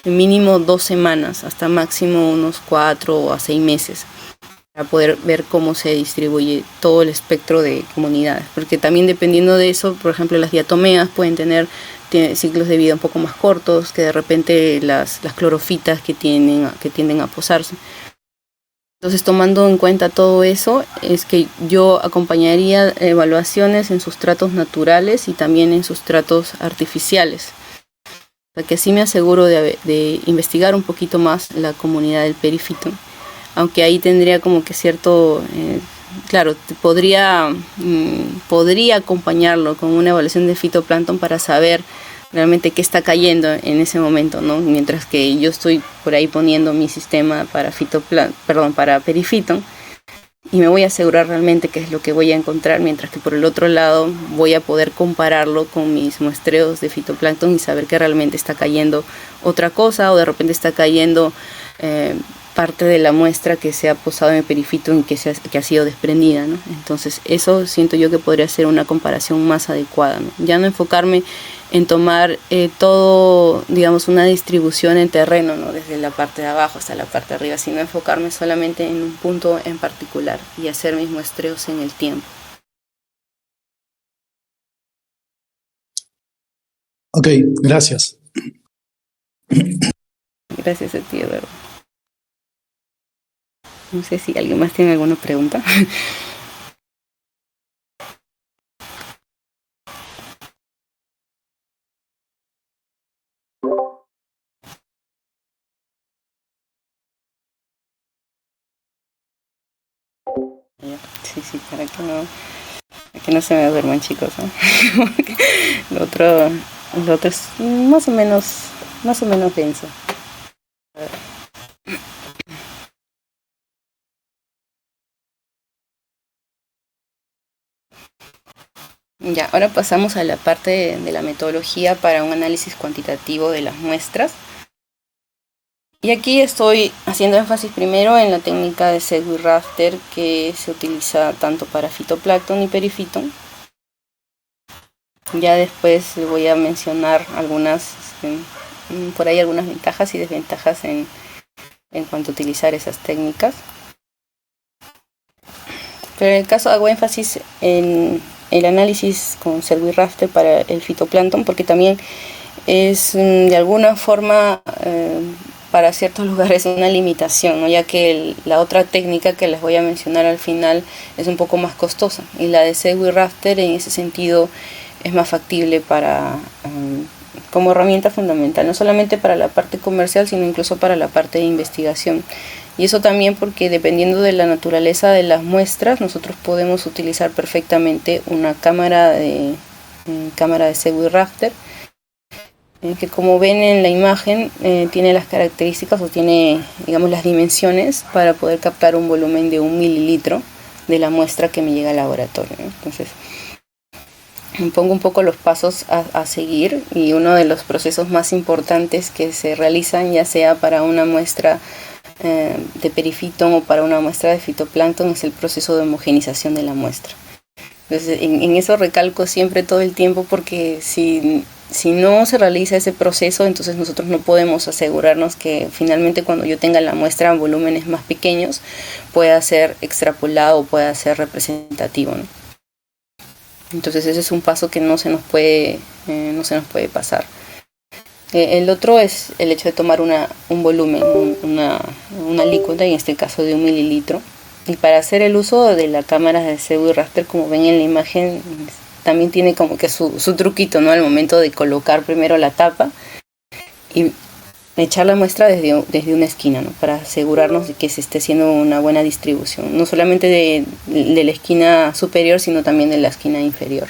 en mínimo 2 semanas, hasta máximo unos 4 a 6 meses, para poder ver cómo se distribuye todo el espectro de comunidades, porque también dependiendo de eso, por ejemplo, las diatomeas pueden tener ciclos de vida un poco más cortos que de repente las clorofitas que tienden a posarse. Entonces, tomando en cuenta todo eso, es que yo acompañaría evaluaciones en sustratos naturales y también en sustratos artificiales, para que así me aseguro de investigar un poquito más la comunidad del perifitón, aunque ahí tendría como que cierto... Claro, podría acompañarlo con una evaluación de fitoplancton para saber realmente qué está cayendo en ese momento, ¿no? Mientras que yo estoy por ahí poniendo mi sistema para perifitón y me voy a asegurar realmente qué es lo que voy a encontrar, mientras que por el otro lado voy a poder compararlo con mis muestreos de fitoplancton y saber que realmente está cayendo otra cosa o de repente está cayendo parte de la muestra que se ha posado en el perifitón y que ha sido desprendida, ¿no? Entonces eso siento yo que podría ser una comparación más adecuada, ¿no? Ya no enfocarme en tomar todo, digamos, una distribución en terreno, ¿no? Desde la parte de abajo hasta la parte de arriba, sino enfocarme solamente en un punto en particular y hacer mis muestreos en el tiempo. Ok, gracias. Gracias a ti, Eduardo. No sé si alguien más tiene alguna pregunta. Sí, para que no se me duerman, chicos, ¿no? Porque lo otro es más o menos denso. Ya, ahora pasamos a la parte de la metodología para un análisis cuantitativo de las muestras. Y aquí estoy haciendo énfasis primero en la técnica de Segwit-Rafter, que se utiliza tanto para fitoplancton y perifitón. Ya después voy a mencionar por ahí algunas ventajas y desventajas en cuanto a utilizar esas técnicas. Pero en el caso hago énfasis en el análisis con Segwit-Rafter para el fitoplancton, porque también es de alguna forma para ciertos lugares una limitación, ¿no? Ya que la otra técnica que les voy a mencionar al final es un poco más costosa, y la de Segwit-Rafter en ese sentido es más factible como herramienta fundamental, no solamente para la parte comercial, sino incluso para la parte de investigación. Y eso también porque dependiendo de la naturaleza de las muestras, nosotros podemos utilizar perfectamente una cámara de Segwit-Rafter, que como ven en la imagen tiene las características o tiene, digamos, las dimensiones para poder captar un volumen de 1 mililitro de la muestra que me llega al laboratorio, ¿no? Entonces pongo un poco los pasos a seguir, y uno de los procesos más importantes que se realizan, ya sea para una muestra de perifitón o para una muestra de fitoplancton, es el proceso de homogenización de la muestra. Entonces en eso recalco siempre todo el tiempo, porque si no se realiza ese proceso, entonces nosotros no podemos asegurarnos que finalmente cuando yo tenga la muestra en volúmenes más pequeños pueda ser extrapolado o pueda ser representativo, ¿no? Entonces ese es un paso que no se nos puede pasar. El otro es el hecho de tomar un volumen, una alícuota, en este caso de 1 mililitro. Y para hacer el uso de la cámara de Segwit-Rafter, como ven en la imagen, también tiene como que su truquito, ¿no? Al momento de colocar primero la tapa y echar la muestra desde una esquina, ¿no? Para asegurarnos de que se esté haciendo una buena distribución, no solamente de la esquina superior, sino también de la esquina inferior.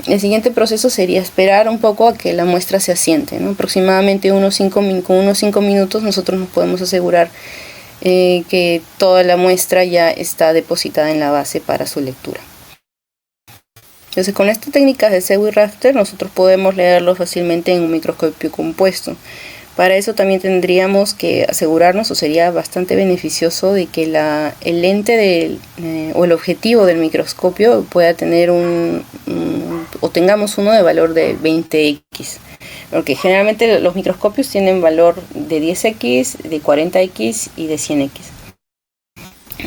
El siguiente proceso sería esperar un poco a que la muestra se asiente, ¿no? Aproximadamente con unos 5 minutos nosotros nos podemos asegurar que toda la muestra ya está depositada en la base para su lectura. Entonces, con esta técnica de Segwit-Rafter nosotros podemos leerlo fácilmente en un microscopio compuesto. Para eso también tendríamos que asegurarnos, o sería bastante beneficioso, de que el lente o el objetivo del microscopio pueda tener o tengamos uno de valor de 20x. Porque generalmente los microscopios tienen valor de 10x, de 40x y de 100x.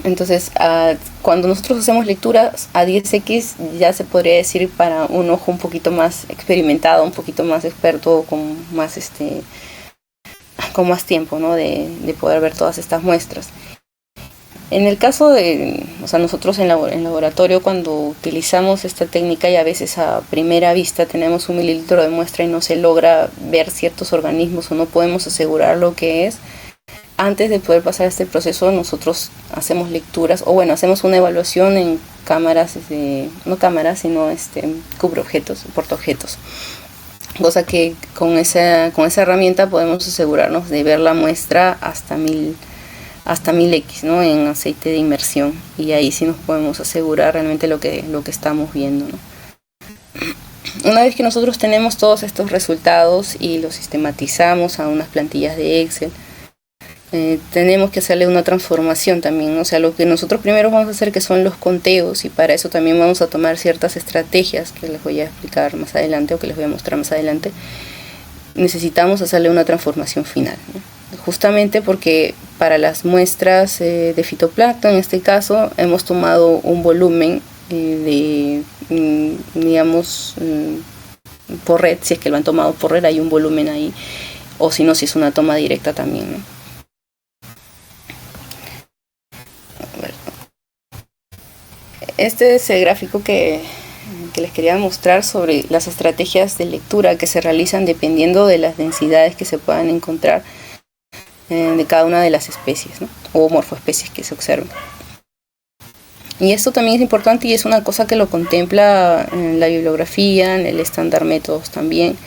Entonces, cuando nosotros hacemos lecturas a 10x, ya se podría decir para un ojo un poquito más experimentado, un poquito más experto, con más tiempo, ¿no? de poder ver todas estas muestras. En el caso nosotros en laboratorio, cuando utilizamos esta técnica y a veces a primera vista tenemos 1 mililitro de muestra y no se logra ver ciertos organismos o no podemos asegurar lo que es, antes de poder pasar este proceso nosotros hacemos lecturas, hacemos una evaluación en cámaras, no cámaras, sino cubreobjetos, portaobjetos. Cosa que con esa herramienta podemos asegurarnos de ver la muestra hasta 1000x, ¿no? En aceite de inmersión, y ahí sí nos podemos asegurar realmente lo que estamos viendo, ¿no? Una vez que nosotros tenemos todos estos resultados y los sistematizamos a unas plantillas de Excel, tenemos que hacerle una transformación también, ¿no? O sea, lo que nosotros primero vamos a hacer, que son los conteos, y para eso también vamos a tomar ciertas estrategias que les voy a explicar más adelante, o que les voy a mostrar más adelante. Necesitamos hacerle una transformación final, ¿no? Justamente porque para las muestras de fitoplancton, en este caso, hemos tomado un volumen digamos, por red. Si es que lo han tomado por red, hay un volumen ahí, o si no, si es una toma directa también, ¿no? Este es el gráfico que les quería mostrar sobre las estrategias de lectura que se realizan dependiendo de las densidades que se puedan encontrar de cada una de las especies, ¿no? O morfoespecies que se observen. Y esto también es importante, y es una cosa que lo contempla en la bibliografía, en el estándar métodos también,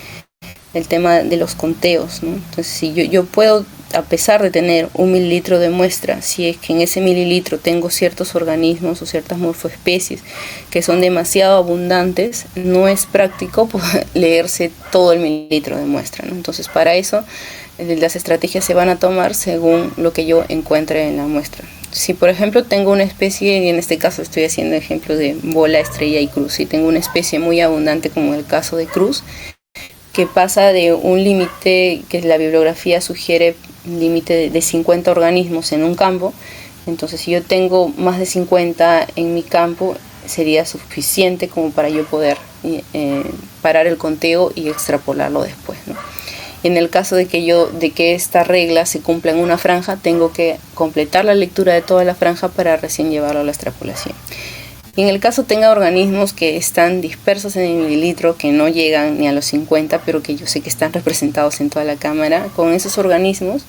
el tema de los conteos, ¿no? Entonces, si yo puedo, a pesar de tener 1 mililitro de muestra, si es que en ese mililitro tengo ciertos organismos o ciertas morfoespecies que son demasiado abundantes, no es práctico leerse todo el mililitro de muestra, ¿no? Entonces, para eso las estrategias se van a tomar según lo que yo encuentre en la muestra. Si por ejemplo tengo una especie, y en este caso estoy haciendo ejemplo de bola, estrella y cruz, si tengo una especie muy abundante como el caso de cruz, que pasa de un límite que la bibliografía sugiere, límite de 50 organismos en un campo, entonces si yo tengo más de 50 en mi campo, sería suficiente como para yo poder parar el conteo y extrapolarlo después, ¿no? En el caso de que esta regla se cumpla en una franja, tengo que completar la lectura de toda la franja para recién llevarlo a la extrapolación. Y en el caso tenga organismos que están dispersos en el mililitro, que no llegan ni a los 50, pero que yo sé que están representados en toda la cámara, con esos organismos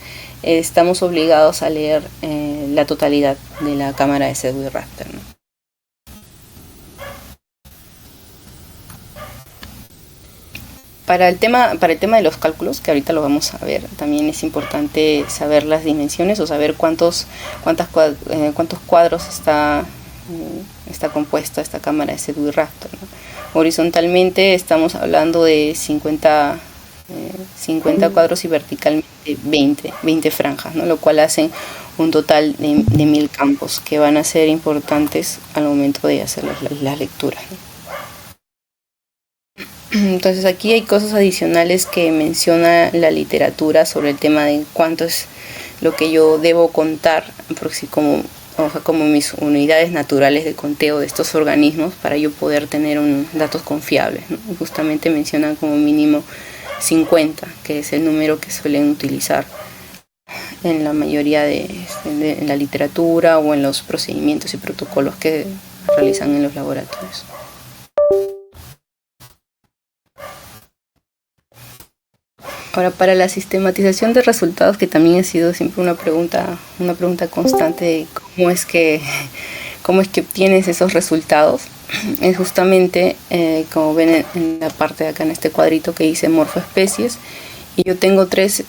estamos obligados a leer la totalidad de la cámara de Pseudoraptor, ¿no? Para el tema de los cálculos, que ahorita lo vamos a ver, también es importante saber las dimensiones, o saber cuántos cuadros está compuesta esta cámara de Pseudoraptor, ¿no? Horizontalmente estamos hablando de 50 cuadros y verticalmente 20 franjas, ¿no? Lo cual hacen un total de 1000 campos que van a ser importantes al momento de hacer las lecturas, ¿no? Entonces aquí hay cosas adicionales que menciona la literatura sobre el tema de cuánto es lo que yo debo contar como mis unidades naturales de conteo de estos organismos para yo poder tener datos confiables, ¿no? Justamente mencionan como mínimo 50, que es el número que suelen utilizar en la mayoría de la literatura o en los procedimientos y protocolos que realizan en los laboratorios. Ahora, para la sistematización de resultados, que también ha sido siempre una pregunta constante de cómo es que obtienes esos resultados, es justamente como ven en la parte de acá en este cuadrito que dice morfoespecies, y yo tengo tres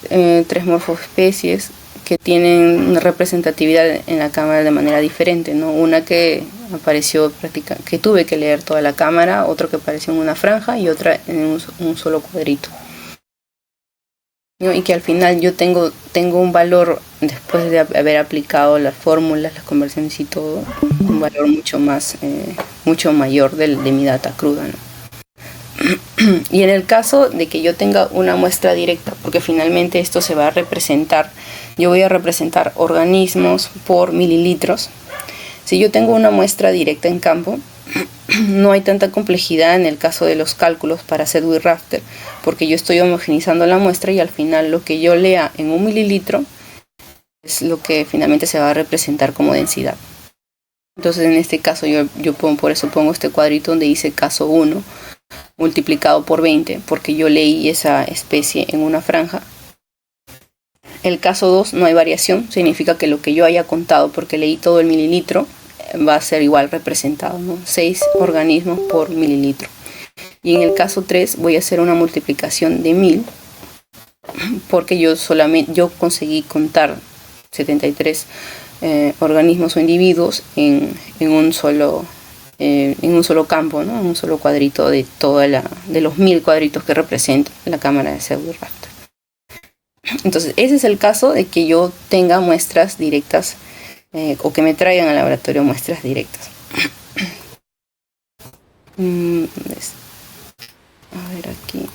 morfoespecies que tienen una representatividad en la cámara de manera diferente, ¿no? Una que apareció que tuve que leer toda la cámara, otro que apareció en una franja y otra en un solo cuadrito, ¿no? Y que al final yo tengo un valor, después de haber aplicado las fórmulas, las conversiones y todo, un valor mucho mayor de mi data cruda, ¿no? Y en el caso de que yo tenga una muestra directa, porque finalmente esto se va a representar, yo voy a representar organismos por mililitros. Si yo tengo una muestra directa en campo, no hay tanta complejidad en el caso de los cálculos para Pseudoraptor, porque yo estoy homogenizando la muestra y al final lo que yo lea en 1 mililitro es lo que finalmente se va a representar como densidad. Entonces en este caso por eso pongo este cuadrito donde dice caso 1 multiplicado por 20, porque yo leí esa especie en una franja. El caso 2 no hay variación, significa que lo que yo haya contado porque leí todo el mililitro va a ser igual representado, ¿no? 6 organismos por mililitro. Y en el caso 3 voy a hacer una multiplicación de 1000, porque yo conseguí contar 73 organismos o individuos en un solo campo, ¿no? En un solo cuadrito de los 1000 cuadritos que representan la cámara de Pseudoraptor. Entonces, ese es el caso de que yo tenga muestras directas o que me traigan al laboratorio muestras directas. A ver aquí.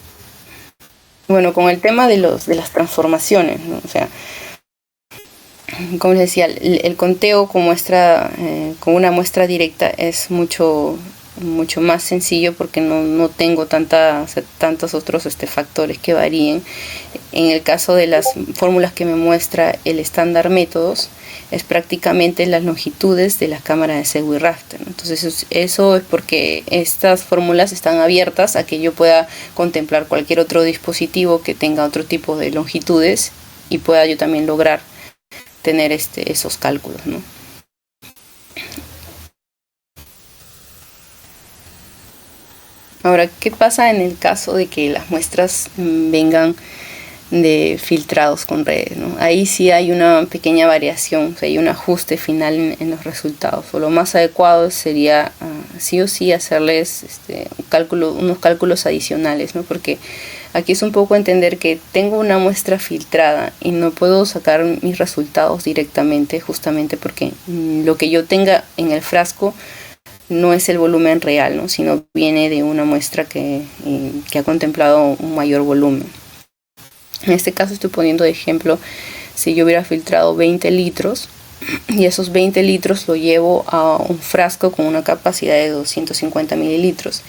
Bueno, con el tema de las transformaciones, ¿no? O sea, como les decía, el conteo con con una muestra directa es mucho más sencillo porque no tengo tantos otros factores que varíen. En el caso de las fórmulas que me muestra el estándar métodos, es prácticamente las longitudes de las cámaras de Segwit Raster. Entonces eso es porque estas fórmulas están abiertas a que yo pueda contemplar cualquier otro dispositivo que tenga otro tipo de longitudes y pueda yo también lograr tener esos cálculos, ¿no? Ahora, ¿qué pasa en el caso de que las muestras vengan de filtrados con redes, ¿no? Ahí sí hay una pequeña variación, o sea, hay un ajuste final en los resultados. O lo más adecuado sería sí o sí hacerles unos cálculos adicionales, ¿no? Porque aquí es un poco entender que tengo una muestra filtrada y no puedo sacar mis resultados directamente, justamente porque lo que yo tenga en el frasco no es el volumen real, ¿no? Sino viene de una muestra que ha contemplado un mayor volumen. En este caso estoy poniendo de ejemplo, si yo hubiera filtrado 20 litros y esos 20 litros lo llevo a un frasco con una capacidad de 250 mililitros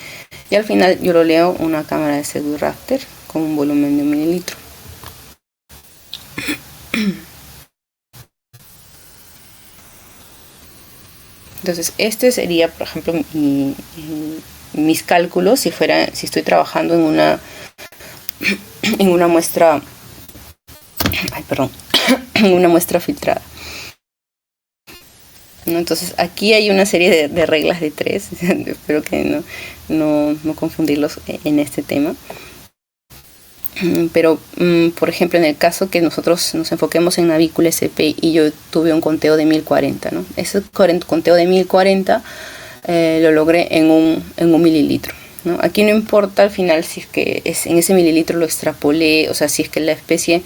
y al final yo lo leo en una cámara de Segwit Raster con un volumen de 1 mililitro. Entonces este sería, por ejemplo, mis cálculos si estoy trabajando en una muestra en una muestra filtrada, ¿no? Entonces aquí hay una serie de reglas de 3. Espero que no confundirlos en este tema, pero por ejemplo en el caso que nosotros nos enfoquemos en navícula SP y yo tuve un conteo de 1040, ¿no? Ese conteo de 1040 lo logré en un mililitro, ¿no? Aquí no importa al final si es que en ese mililitro lo extrapolé, o sea, si es que la especie,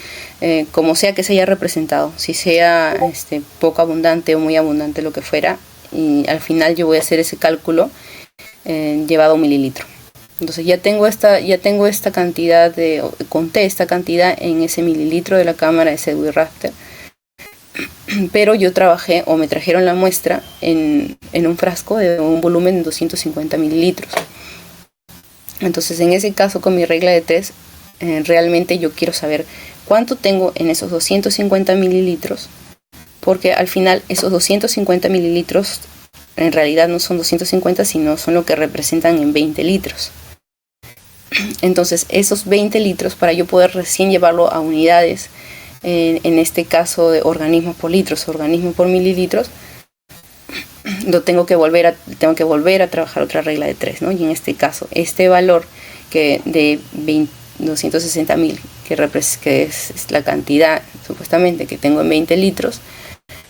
como sea que se haya representado, si sea poco abundante o muy abundante, lo que fuera, y al final yo voy a hacer ese cálculo llevado a 1 mililitro. Entonces ya tengo esta cantidad, conté esta cantidad en ese mililitro de la cámara de Segwit Raster, pero yo trabajé o me trajeron la muestra en un frasco de un volumen de 250 mililitros. Entonces en ese caso con mi regla de 3 realmente yo quiero saber cuánto tengo en esos 250 mililitros, porque al final esos 250 mililitros en realidad no son 250 sino son lo que representan en 20 litros. Entonces esos 20 litros, para yo poder recién llevarlo a unidades, en este caso de organismos por litros, organismos por mililitros, tengo que volver a trabajar otra regla de 3, ¿no? Y en este caso, este valor que de 260.000, que es la cantidad supuestamente que tengo en 20 litros,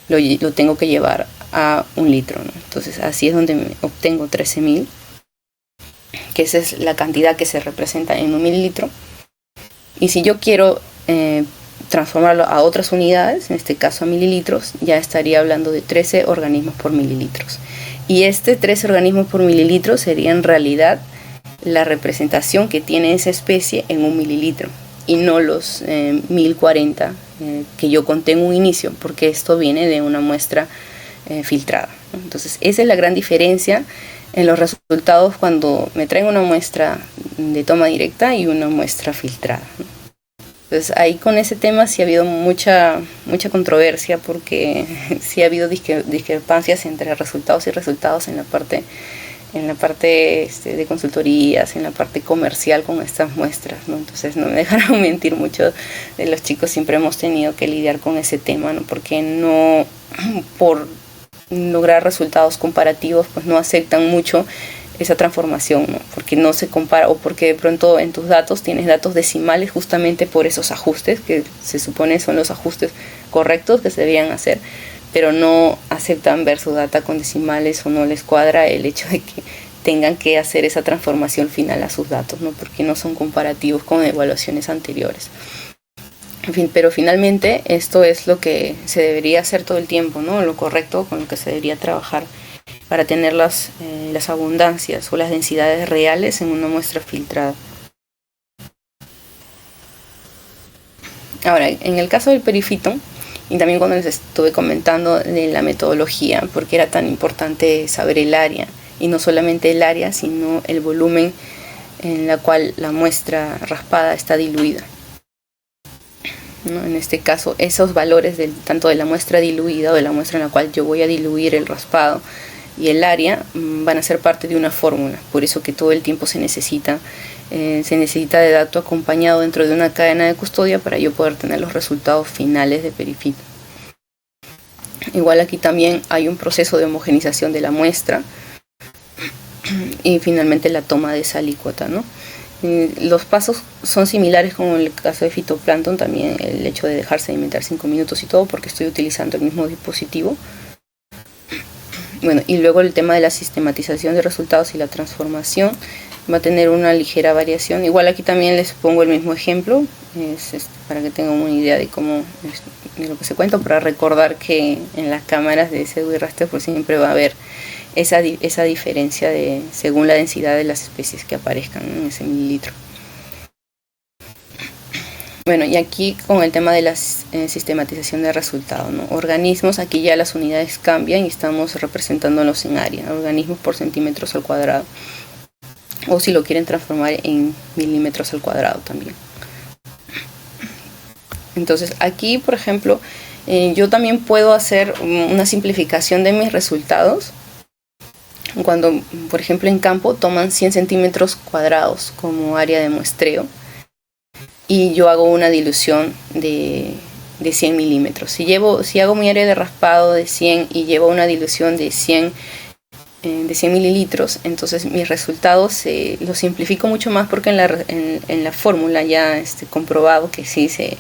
lo tengo que llevar a 1 litro, ¿no? Entonces así es donde obtengo 13.000, que esa es la cantidad que se representa en 1 mililitro. Y si yo quiero transformarlo a otras unidades, en este caso a mililitros, ya estaría hablando de 13 organismos por mililitros. Y 13 organismos por mililitro sería en realidad la representación que tiene esa especie en 1 mililitro y no los 1040 que yo conté en un inicio, porque esto viene de una muestra filtrada. Entonces esa es la gran diferencia en los resultados cuando me traen una muestra de toma directa y una muestra filtrada. Entonces ahí con ese tema sí ha habido mucha controversia, porque sí ha habido discrepancias entre resultados y resultados en la parte de consultorías, en la parte comercial con estas muestras, ¿no? Entonces no me dejarán mentir, muchos de los chicos siempre hemos tenido que lidiar con ese tema, ¿no? Porque por lograr resultados comparativos, pues no aceptan mucho esa transformación, ¿no? Porque no se compara, o porque de pronto en tus datos tienes datos decimales justamente por esos ajustes que se supone son los ajustes correctos que se debían hacer, pero no aceptan ver su data con decimales, o no les cuadra el hecho de que tengan que hacer esa transformación final a sus datos, ¿no? Porque no son comparativos con evaluaciones anteriores. En fin, pero finalmente esto es lo que se debería hacer todo el tiempo, ¿no? Lo correcto con lo que se debería trabajar para tener las abundancias o las densidades reales en una muestra filtrada. Ahora, en el caso del perifito, y también cuando les estuve comentando de la metodología, porque era tan importante saber el área, y no solamente el área, sino el volumen en la cual la muestra raspada está diluida, ¿no? En este caso, esos valores tanto de la muestra diluida o de la muestra en la cual yo voy a diluir el raspado y el área van a ser parte de una fórmula. Por eso que todo el tiempo se necesita de dato acompañado dentro de una cadena de custodia para yo poder tener los resultados finales de perifito. Igual aquí también hay un proceso de homogenización de la muestra y finalmente la toma de esa alícuota, ¿no? Los pasos son similares como en el caso de fitoplancton, también el hecho de dejar sedimentar 5 minutos y todo, porque estoy utilizando el mismo dispositivo. Bueno, y luego el tema de la sistematización de resultados y la transformación va a tener una ligera variación. Igual aquí también les pongo el mismo ejemplo, para que tengan una idea de cómo de lo que se cuenta, para recordar que en las cámaras de CEDU y raster pues siempre va a haber esa diferencia según la densidad de las especies que aparezcan en ese mililitro. Bueno, y aquí con el tema de la sistematización de resultados, ¿no? Organismos, aquí ya las unidades cambian y estamos representándolos en área, organismos por centímetros al cuadrado, o si lo quieren transformar en milímetros al cuadrado también. Entonces aquí, por ejemplo, yo también puedo hacer una simplificación de mis resultados cuando, por ejemplo, en campo toman 100 centímetros cuadrados como área de muestreo y yo hago una dilución de 100 milímetros. Si hago mi área de raspado de 100 y llevo una dilución de 100 mililitros, entonces mis resultados los simplifico mucho más, porque en la fórmula ya comprobado que sí se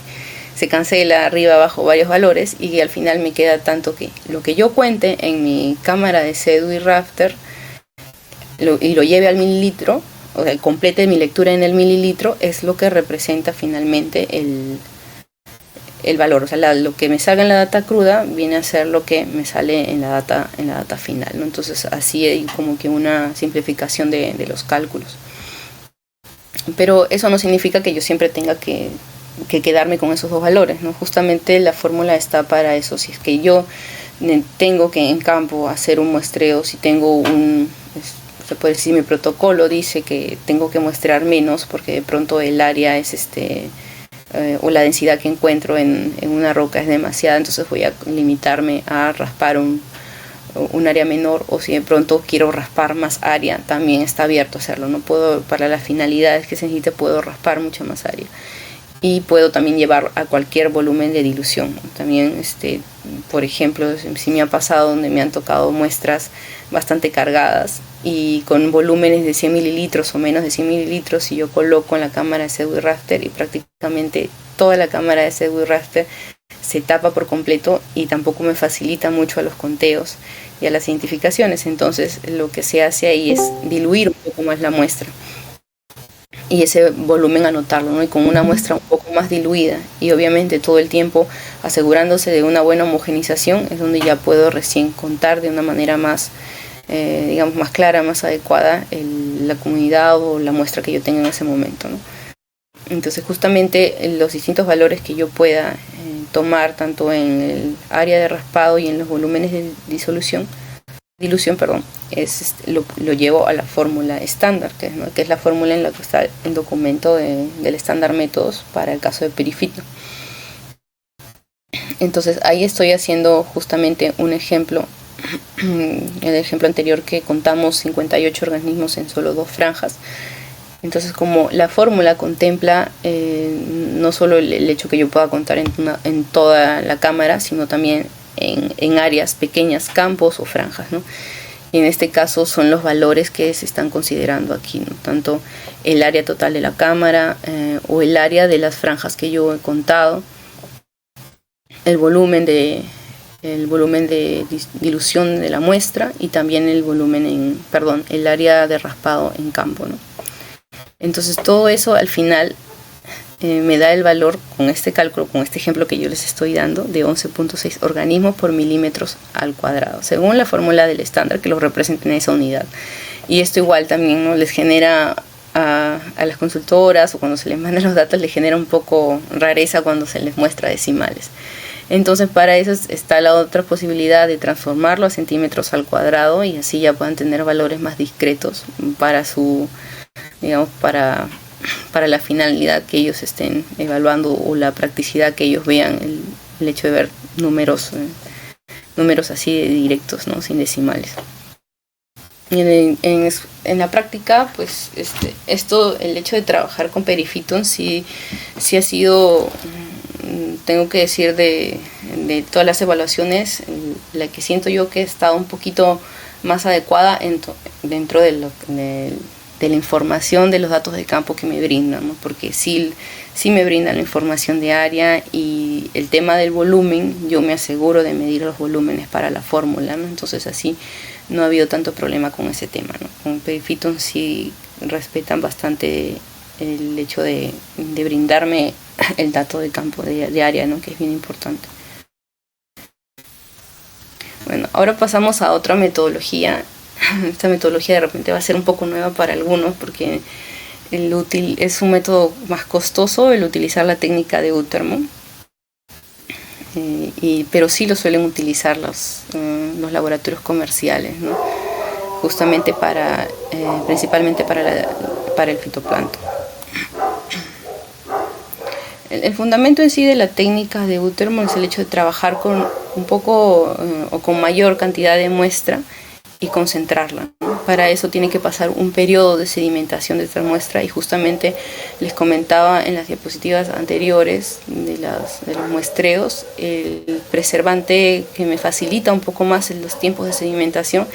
cancela arriba abajo varios valores y al final me queda tanto que lo que yo cuente en mi cámara de CEDU y raster y lo lleve al mililitro, o sea, complete mi lectura en el mililitro, es lo que representa finalmente el valor. O sea, lo que me salga en la data cruda viene a ser lo que me sale en la data final, ¿no? Entonces así hay como que una simplificación de los cálculos. Pero eso no significa que yo siempre tenga que quedarme con esos dos valores, ¿no? Justamente la fórmula está para eso. Si es que yo tengo que en campo hacer un muestreo, si tengo se puede decir, mi protocolo dice que tengo que muestrear menos porque de pronto el área es o la densidad que encuentro en una roca es demasiada, entonces voy a limitarme a raspar un área menor, o si de pronto quiero raspar más área, también está abierto a hacerlo, no puedo, para las finalidades que se necesite puedo raspar mucha más área. Y puedo también llevar a cualquier volumen de dilución. También, por ejemplo, si me ha pasado donde me han tocado muestras bastante cargadas y con volúmenes de 100 mililitros o menos de 100 mililitros, y yo coloco en la cámara de CEDU y raster y prácticamente toda la cámara de CEDU y raster se tapa por completo y tampoco me facilita mucho a los conteos y a las identificaciones. Entonces lo que se hace ahí es diluir un poco más la muestra y ese volumen anotarlo, ¿no? Y con una muestra un poco más diluida y obviamente todo el tiempo asegurándose de una buena homogenización, es donde ya puedo recién contar de una manera más, digamos, más clara, más adecuada la comunidad o la muestra que yo tenga en ese momento, ¿no? Entonces justamente los distintos valores que yo pueda tomar tanto en el área de raspado y en los volúmenes de dilución, lo llevo a la fórmula estándar, que es la fórmula en la que está el documento del estándar métodos para el caso de perifito. Entonces ahí estoy haciendo justamente un ejemplo, el ejemplo anterior que contamos 58 organismos en solo 2 franjas. Entonces, como la fórmula contempla no solo el hecho que yo pueda contar en toda la cámara, sino también en áreas pequeñas, campos o franjas, ¿no? Y en este caso son los valores que se están considerando aquí, ¿no? Tanto el área total de la cámara o el área de las franjas que yo he contado, el volumen de dilución de la muestra y también el área de raspado en campo, ¿no? Entonces todo eso al final me da el valor con este cálculo, con este ejemplo que yo les estoy dando, de 11.6 organismos por milímetros al cuadrado, según la fórmula del estándar que lo representa en esa unidad. Y esto igual también, ¿no?, les genera a las consultoras, o cuando se les mandan los datos, les genera un poco rareza cuando se les muestra decimales. Entonces, para eso está la otra posibilidad de transformarlo a centímetros al cuadrado, y así ya puedan tener valores más discretos para su, digamos, para la finalidad que ellos estén evaluando, o la practicidad que ellos vean, el hecho de ver números así de directos, ¿no?, sin decimales. En la práctica, pues el hecho de trabajar con Periphyton sí ha sido, tengo que decir, de todas las evaluaciones, la que siento yo que ha estado un poquito más adecuada dentro de la información de los datos de campo que me brindan, ¿no? Porque sí me brindan la información diaria, y el tema del volumen, yo me aseguro de medir los volúmenes para la fórmula, ¿no? Entonces así no ha habido tanto problema con ese tema, ¿no? Con Periphyton sí respetan bastante el hecho de brindarme el dato de campo de área, ¿no?, que es bien importante. Bueno, ahora pasamos a otra metodología. Esta metodología de repente va a ser un poco nueva para algunos, porque es un método más costoso el utilizar la técnica de Utermo, pero sí lo suelen utilizar los laboratorios comerciales, ¿no?, justamente principalmente para el fitoplancton. El fundamento en sí de la técnica de Utermo es el hecho de trabajar con un poco o con mayor cantidad de muestra y concentrarla, ¿no? Para eso tiene que pasar un periodo de sedimentación de esta muestra, y justamente les comentaba en las diapositivas anteriores de los muestreos, el preservante que me facilita un poco más los tiempos de sedimentación,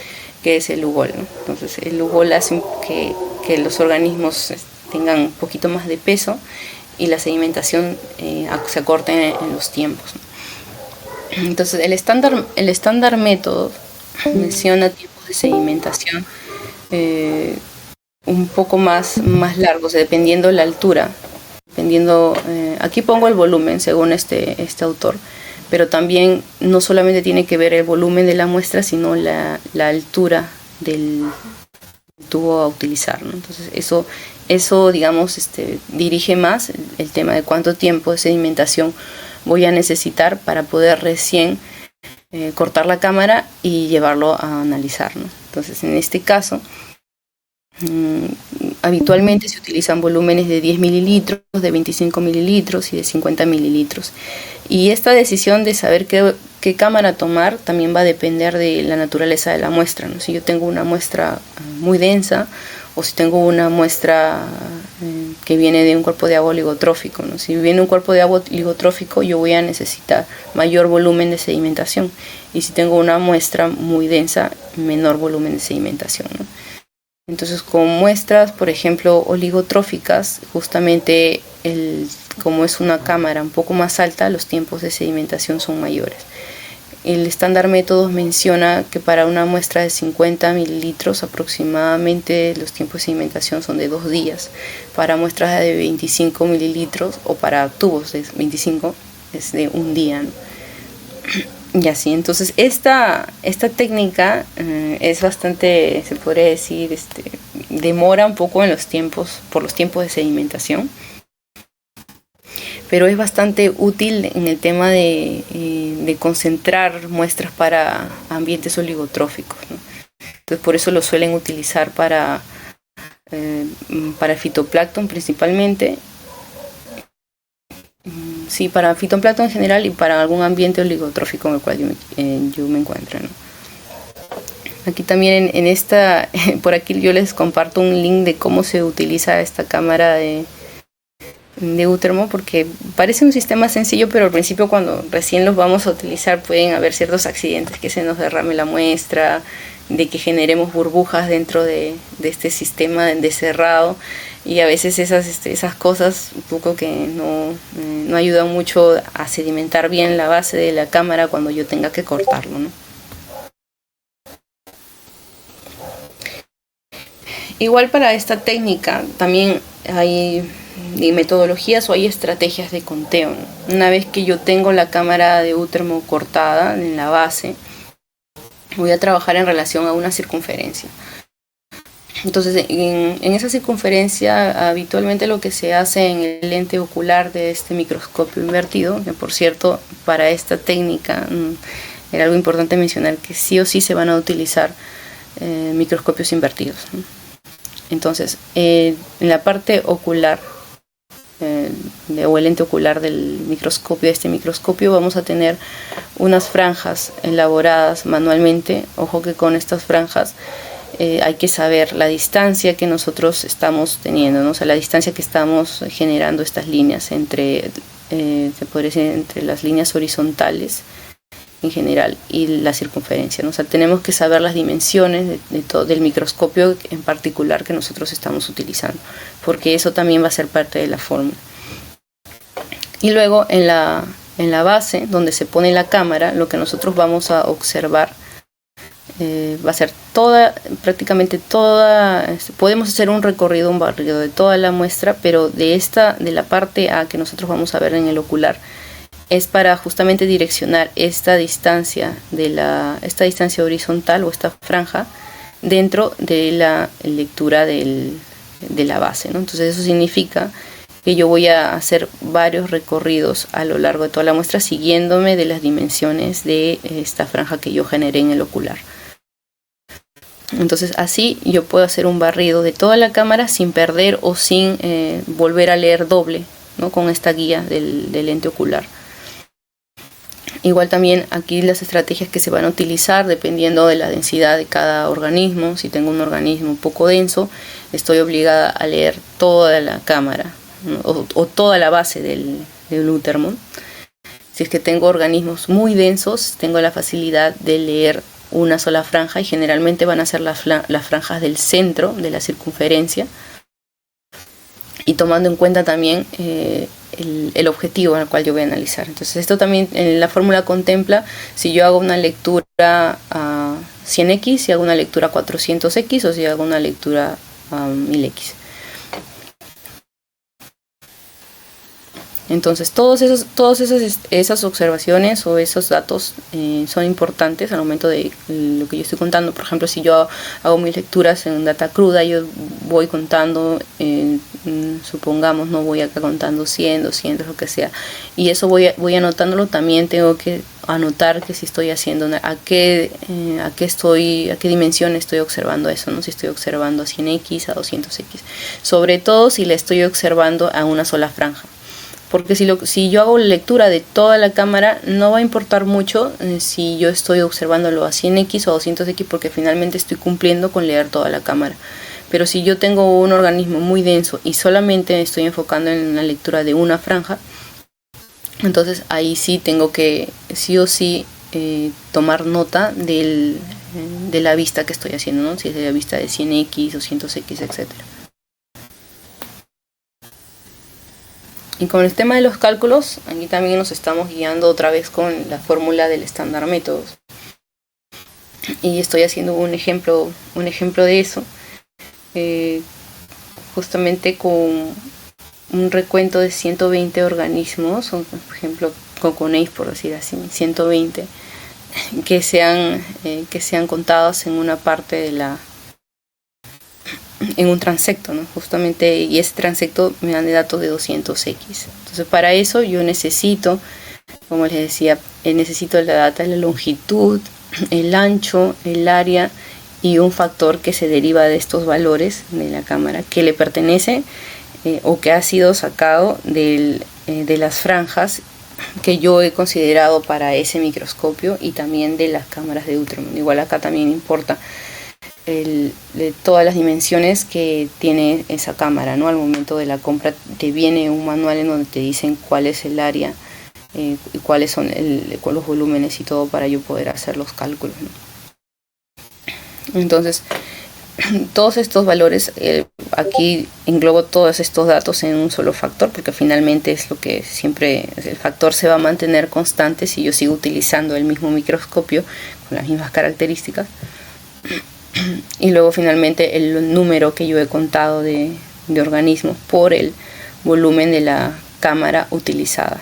que es el Lugol, ¿no? Entonces el Lugol hace que los organismos tengan un poquito más de peso y la sedimentación se acorte en los tiempos, ¿no? Entonces el estándar método menciona tiempos de sedimentación un poco más largos, dependiendo la altura, aquí pongo el volumen según este autor, pero también no solamente tiene que ver el volumen de la muestra, sino la altura del tubo a utilizar, ¿no? Entonces eso digamos, dirige más el tema de cuánto tiempo de sedimentación voy a necesitar para poder recién cortar la cámara y llevarlo a analizar, ¿no? Entonces, en este caso, habitualmente se utilizan volúmenes de 10 mililitros, de 25 mililitros y de 50 mililitros. Y esta decisión de saber qué cámara tomar también va a depender de la naturaleza de la muestra, ¿no? Si yo tengo una muestra muy densa, o si tengo una muestra que viene de un cuerpo de agua oligotrófico, ¿no? Si viene un cuerpo de agua oligotrófico, yo voy a necesitar mayor volumen de sedimentación, y si tengo una muestra muy densa, menor volumen de sedimentación, ¿no? Entonces, con muestras, por ejemplo, oligotróficas, justamente como es una cámara un poco más alta, los tiempos de sedimentación son mayores. El estándar método menciona que para una muestra de 50 mililitros aproximadamente los tiempos de sedimentación son de 2 días. Para muestras de 25 mililitros o para tubos de 25 es de 1 día, ¿no? Y así, entonces esta técnica es bastante, se podría decir, demora un poco por los tiempos de sedimentación, pero es bastante útil en el tema de concentrar muestras para ambientes oligotróficos, ¿no? Entonces por eso lo suelen utilizar para fitoplancton principalmente, sí, para fitoplancton en general, y para algún ambiente oligotrófico en el cual yo me encuentro, ¿no? Aquí también por aquí yo les comparto un link de cómo se utiliza esta cámara de Utermo, porque parece un sistema sencillo, pero al principio, cuando recién los vamos a utilizar, pueden haber ciertos accidentes, que se nos derrame la muestra, de que generemos burbujas dentro de este sistema de cerrado, y a veces esas cosas un poco que no ayudan mucho a sedimentar bien la base de la cámara cuando yo tenga que cortarlo, ¿no? Igual para esta técnica también hay metodologías o hay estrategias de conteo, ¿no? Una vez que yo tengo la cámara de último cortada en la base, voy a trabajar en relación a una circunferencia. Entonces, en esa circunferencia, habitualmente lo que se hace en el lente ocular de este microscopio invertido, que por cierto, para esta técnica era algo importante mencionar que sí o sí se van a utilizar microscopios invertidos, ¿no? Entonces, en la parte ocular, o el lente ocular del microscopio, de este microscopio, vamos a tener unas franjas elaboradas manualmente. Ojo que con estas franjas hay que saber la distancia que nosotros estamos teniendo, ¿no? O sea, la distancia que estamos generando estas líneas entre, se podría decir, entre las líneas horizontales en general y la circunferencia, ¿no? O sea, tenemos que saber las dimensiones del microscopio en particular que nosotros estamos utilizando, porque eso también va a ser parte de la fórmula. Y luego en la base, donde se pone la cámara, lo que nosotros vamos a observar va a ser prácticamente toda, podemos hacer un recorrido, un barrido de toda la muestra, pero de la parte A que nosotros vamos a ver en el ocular, es para justamente direccionar esta distancia horizontal o esta franja dentro de la lectura de la base, ¿no? Entonces eso significa que yo voy a hacer varios recorridos a lo largo de toda la muestra siguiéndome de las dimensiones de esta franja que yo generé en el ocular. Entonces así yo puedo hacer un barrido de toda la cámara sin perder o sin volver a leer doble, ¿no? Con esta guía del lente ocular. Igual también aquí las estrategias que se van a utilizar dependiendo de la densidad de cada organismo. Si tengo un organismo poco denso, estoy obligada a leer toda la cámara, ¿no? o toda la base del Utermon. Si es que tengo organismos muy densos, tengo la facilidad de leer una sola franja y generalmente van a ser las franjas del centro de la circunferencia, y tomando en cuenta también el objetivo al cual yo voy a analizar. Entonces esto también en la fórmula contempla si yo hago una lectura a 100x, si hago una lectura a 400x o si hago una lectura a 1000x. Entonces todas esas observaciones o esos datos son importantes al momento de lo que yo estoy contando. Por ejemplo, si yo hago mis lecturas en data cruda, yo voy contando, supongamos, no voy acá contando 100, 200, lo que sea, y eso voy anotándolo. También tengo que anotar que si estoy haciendo a qué dimensión estoy observando eso, ¿no? Si estoy observando a 100x, a 200x, sobre todo si le estoy observando a una sola franja. Porque si yo hago lectura de toda la cámara, no va a importar mucho si yo estoy observándolo a 100x o a 200x, porque finalmente estoy cumpliendo con leer toda la cámara. Pero si yo tengo un organismo muy denso y solamente me estoy enfocando en la lectura de una franja, entonces ahí sí tengo que sí o sí tomar nota de la vista que estoy haciendo, ¿no? Si es de la vista de 100x, 200x, etcétera. Y con el tema de los cálculos, aquí también nos estamos guiando otra vez con la fórmula del estándar métodos. Y estoy haciendo un ejemplo de eso, justamente con un recuento de 120 organismos, o por ejemplo Coconeis, por decir así, 120, que sean contados en una parte en un transecto, ¿no? Justamente, y ese transecto me dan de datos de 200x. Entonces para eso yo necesito, como les decía, necesito la data de la longitud, el ancho, el área y un factor que se deriva de estos valores de la cámara, que le pertenece o que ha sido sacado de las franjas que yo he considerado para ese microscopio y también de las cámaras de Utermon. Igual acá también importa de todas las dimensiones que tiene esa cámara, ¿no? Al momento de la compra te viene un manual en donde te dicen cuál es el área y cuáles son los volúmenes y todo para yo poder hacer los cálculos, ¿no? Entonces todos estos valores, aquí englobo todos estos datos en un solo factor, porque finalmente es lo que siempre, el factor se va a mantener constante si yo sigo utilizando el mismo microscopio con las mismas características. Y luego finalmente el número que yo he contado de organismos por el volumen de la cámara utilizada.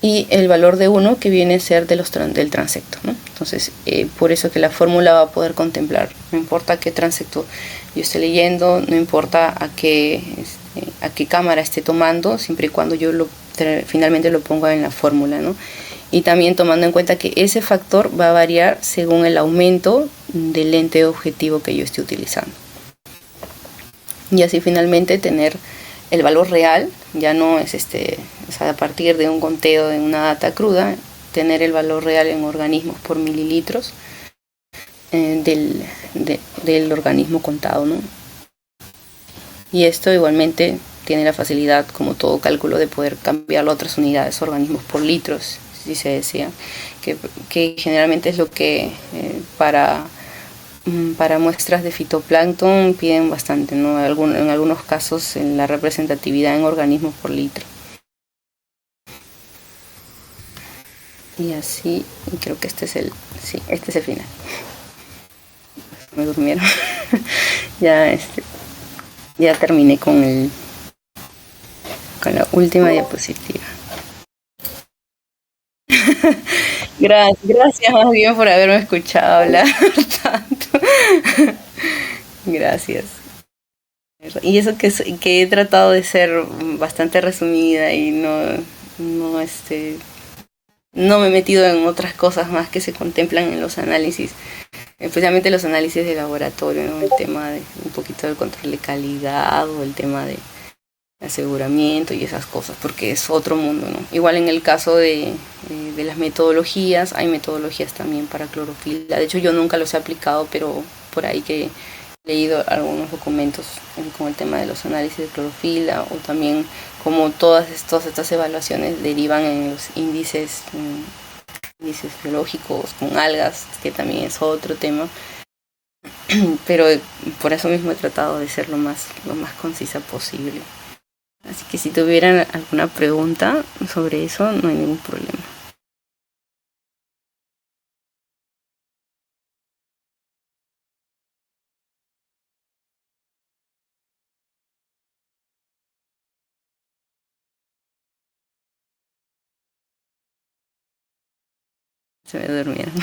Y el valor de 1 que viene a ser del transecto, ¿no? Entonces, por eso que la fórmula va a poder contemplar, no importa qué transecto yo esté leyendo, no importa a qué cámara esté tomando, siempre y cuando yo finalmente lo ponga en la fórmula, ¿no? Y también tomando en cuenta que ese factor va a variar según el aumento del lente objetivo que yo esté utilizando. Y así finalmente tener el valor real, ya no es o sea, a partir de un conteo de una data cruda, tener el valor real en organismos por mililitros del organismo contado, ¿no? Y esto igualmente tiene la facilidad, como todo cálculo, de poder cambiarlo a otras unidades, organismos por litros, si se desea, que generalmente es lo que para muestras de fitoplancton piden bastante, ¿no? En algunos casos en la representatividad en organismos por litro. Y así, y creo que este es el final. Me durmieron. Ya terminé con la última diapositiva. Gracias más bien por haberme escuchado hablar tanto. Gracias. Y eso que he tratado de ser bastante resumida y no me he metido en otras cosas más que se contemplan en los análisis, especialmente los análisis de laboratorio, ¿no? El tema de un poquito del control de calidad o el tema de aseguramiento y esas cosas, porque es otro mundo, ¿no? Igual en el caso de las metodologías, hay metodologías también para clorofila. De hecho, yo nunca los he aplicado, pero por ahí que he leído algunos documentos con el tema de los análisis de clorofila, o también como todas estas evaluaciones derivan en los índices biológicos con algas, que también es otro tema. Pero por eso mismo he tratado de ser lo más concisa posible. Así que si tuvieran alguna pregunta sobre eso, no hay ningún problema. Se me durmieron.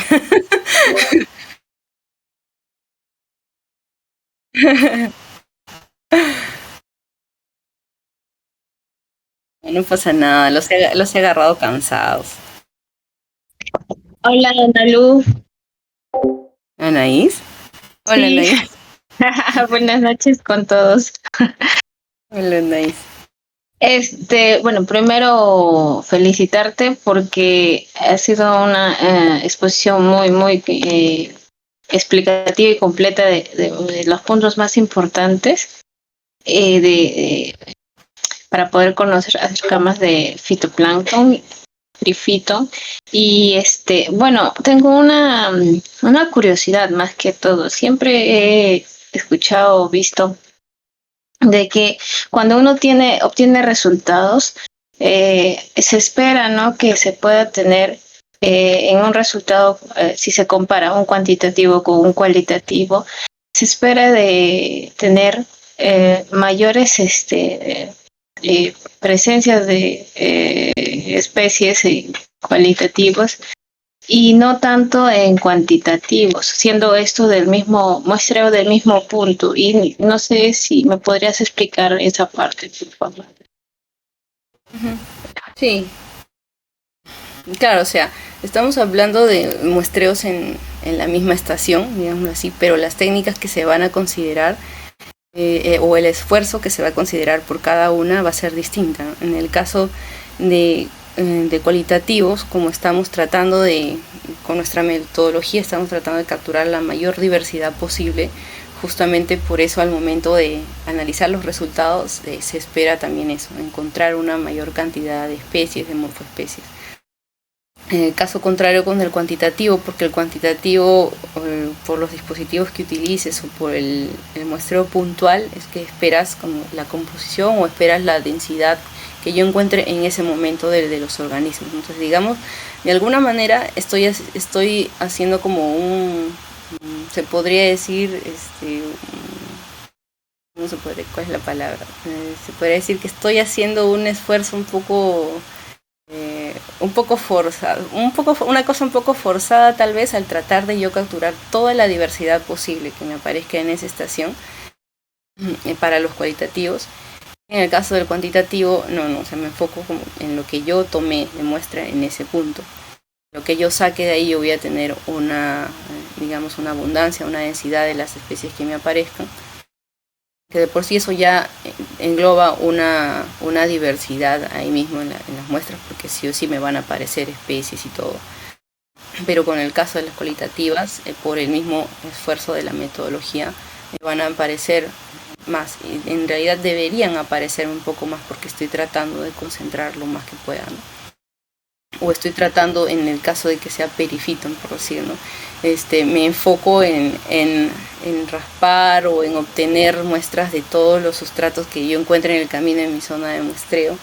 No pasa nada, los he agarrado cansados. Hola, Analu. ¿Anaís? Hola, Sí. Anaís. Buenas noches con todos. Hola, Anaís. Bueno, primero felicitarte porque ha sido una exposición muy explicativa y completa de los puntos más importantes para poder conocer acerca más de fitoplancton, trifito. Y bueno, tengo una curiosidad más que todo. Siempre he escuchado o visto de que cuando uno obtiene resultados, se espera, ¿no?, que se pueda tener en un resultado, si se compara un cuantitativo con un cualitativo, se espera de tener mayores presencias de especies cualitativos y no tanto en cuantitativos, siendo esto del mismo muestreo del mismo punto. Y no sé si me podrías explicar esa parte, por favor. Sí. Claro, o sea, estamos hablando de muestreos en la misma estación, digámoslo así, pero las técnicas que se van a considerar o el esfuerzo que se va a considerar por cada una va a ser distinta, ¿no? En el caso de cualitativos, como estamos tratando con nuestra metodología, estamos tratando de capturar la mayor diversidad posible. Justamente por eso al momento de analizar los resultados se espera también eso, encontrar una mayor cantidad de especies, de morfoespecies. En el caso contrario con el cuantitativo, porque el cuantitativo, por los dispositivos que utilices o por el muestreo puntual, es que esperas como la composición o esperas la densidad que yo encuentre en ese momento de los organismos. Entonces, digamos, de alguna manera estoy haciendo como se podría decir, no se puede, ¿cuál es la palabra? Se podría decir que estoy haciendo un esfuerzo un poco forzado, una cosa un poco forzada tal vez al tratar de yo capturar toda la diversidad posible que me aparezca en esa estación para los cualitativos. En el caso del cuantitativo, no, o sea, me enfoco como en lo que yo tomé de muestra en ese punto. Lo que yo saque de ahí, yo voy a tener digamos, una abundancia, una densidad de las especies que me aparezcan, que de por sí eso ya engloba una diversidad ahí mismo en las muestras, porque sí o sí me van a aparecer especies y todo. Pero con el caso de las cualitativas, por el mismo esfuerzo de la metodología, me van a aparecer más. En realidad deberían aparecer un poco más porque estoy tratando de concentrar lo más que pueda, ¿no? O estoy tratando, en el caso de que sea perifito, por decir, ¿no? Me enfoco en raspar o en obtener muestras de todos los sustratos que yo encuentre en el camino en mi zona de muestreo,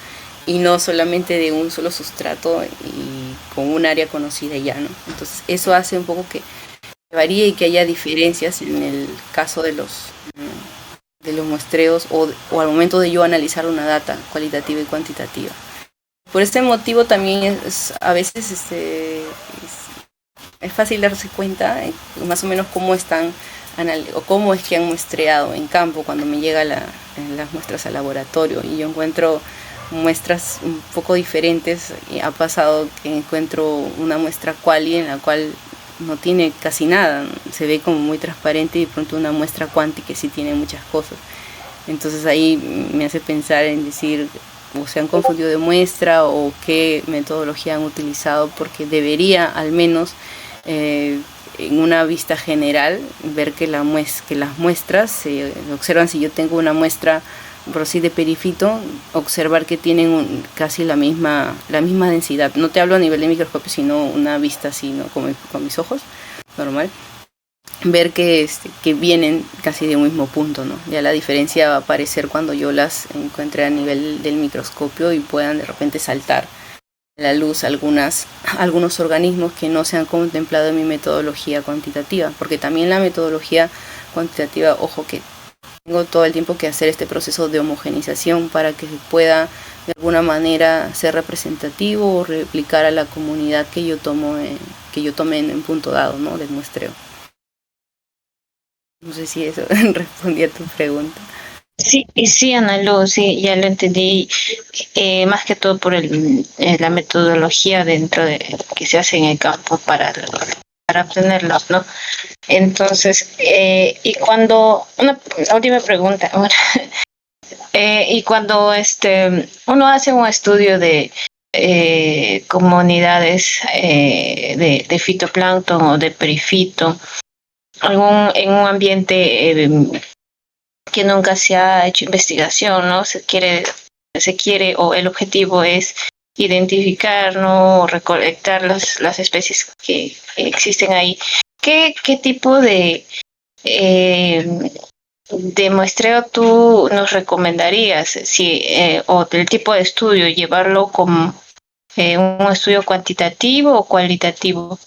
y no solamente de un solo sustrato y con un área conocida ya, ¿no? Entonces eso hace un poco que varíe y que haya diferencias en el caso de los muestreos o al momento de yo analizar una data cualitativa y cuantitativa. Por este motivo también a veces es fácil darse cuenta más o menos cómo están o cómo es que han muestreado en campo cuando me llegan las muestras al laboratorio y yo encuentro muestras un poco diferentes. Y ha pasado que encuentro una muestra quali en la cual no tiene casi nada, ¿no? Se ve como muy transparente, y de pronto una muestra quanti que sí tiene muchas cosas. Entonces ahí me hace pensar en decir, o se han confundido de muestra o qué metodología han utilizado, porque debería al menos en una vista general ver que las muestras se observan. Si yo tengo una muestra por así de perifito, observar que tienen casi la misma densidad. No te hablo a nivel de microscopio, sino una vista así, ¿no? Como con mis ojos, normal. Ver que vienen casi de un mismo punto, ¿no? Ya la diferencia va a aparecer cuando yo las encuentre a nivel del microscopio y puedan de repente saltar a la luz algunos organismos que no se han contemplado en mi metodología cuantitativa, porque también la metodología cuantitativa, ojo que tengo todo el tiempo que hacer este proceso de homogenización para que se pueda de alguna manera ser representativo o replicar a la comunidad que yo tomé en punto dado, ¿no? Del muestreo. No sé si eso respondía a tu pregunta. Sí, Ana Lu, sí, ya lo entendí, más que todo por la metodología dentro de que se hace en el campo para obtenerlos, ¿no? Entonces, y cuando, la última pregunta, bueno, y cuando uno hace un estudio de comunidades de fitoplancton o de perifito, en un ambiente que nunca se ha hecho investigación, ¿no? Se quiere o el objetivo es identificar, ¿no? O recolectar las especies que existen ahí. ¿Qué tipo de muestreo tú nos recomendarías? O del tipo de estudio, llevarlo como un estudio cuantitativo o cualitativo.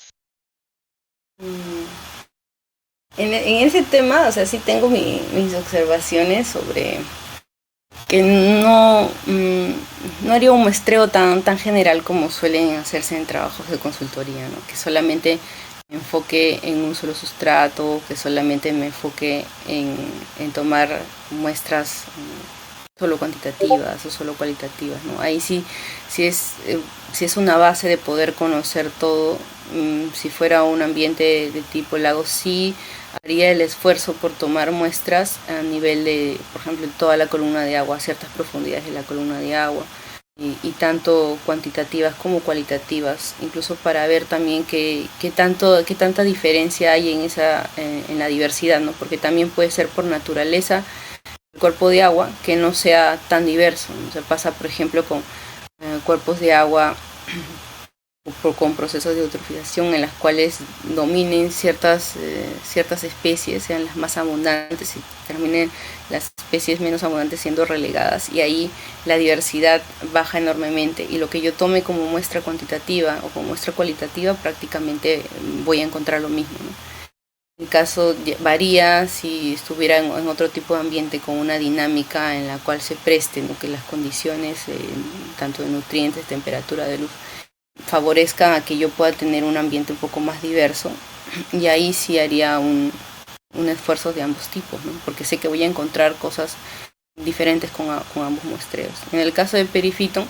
En ese tema, o sea, sí tengo mis observaciones sobre que no haría un muestreo tan general como suelen hacerse en trabajos de consultoría, ¿no? Que solamente me enfoque en un solo sustrato, que solamente me enfoque en tomar muestras solo cuantitativas o solo cualitativas, ¿no? Ahí sí es una base de poder conocer todo. Si fuera un ambiente de tipo lago, sí haría el esfuerzo por tomar muestras a nivel de, por ejemplo, toda la columna de agua, a ciertas profundidades de la columna de agua, y tanto cuantitativas como cualitativas, incluso para ver también qué tanta diferencia hay en la diversidad, ¿no? Porque también puede ser por naturaleza el cuerpo de agua que no sea tan diverso, ¿no? O sea, pasa, por ejemplo, con cuerpos de agua con procesos de eutrofización en las cuales dominen ciertas especies, sean las más abundantes, y terminen las especies menos abundantes siendo relegadas, y ahí la diversidad baja enormemente, y lo que yo tome como muestra cuantitativa o como muestra cualitativa prácticamente voy a encontrar lo mismo, ¿no? El caso varía si estuviera en otro tipo de ambiente con una dinámica en la cual se preste, ¿no? Que las condiciones, tanto de nutrientes, temperatura de luz, favorezcan a que yo pueda tener un ambiente un poco más diverso, y ahí sí haría un esfuerzo de ambos tipos, ¿no? Porque sé que voy a encontrar cosas diferentes con ambos muestreos. En el caso de perifito,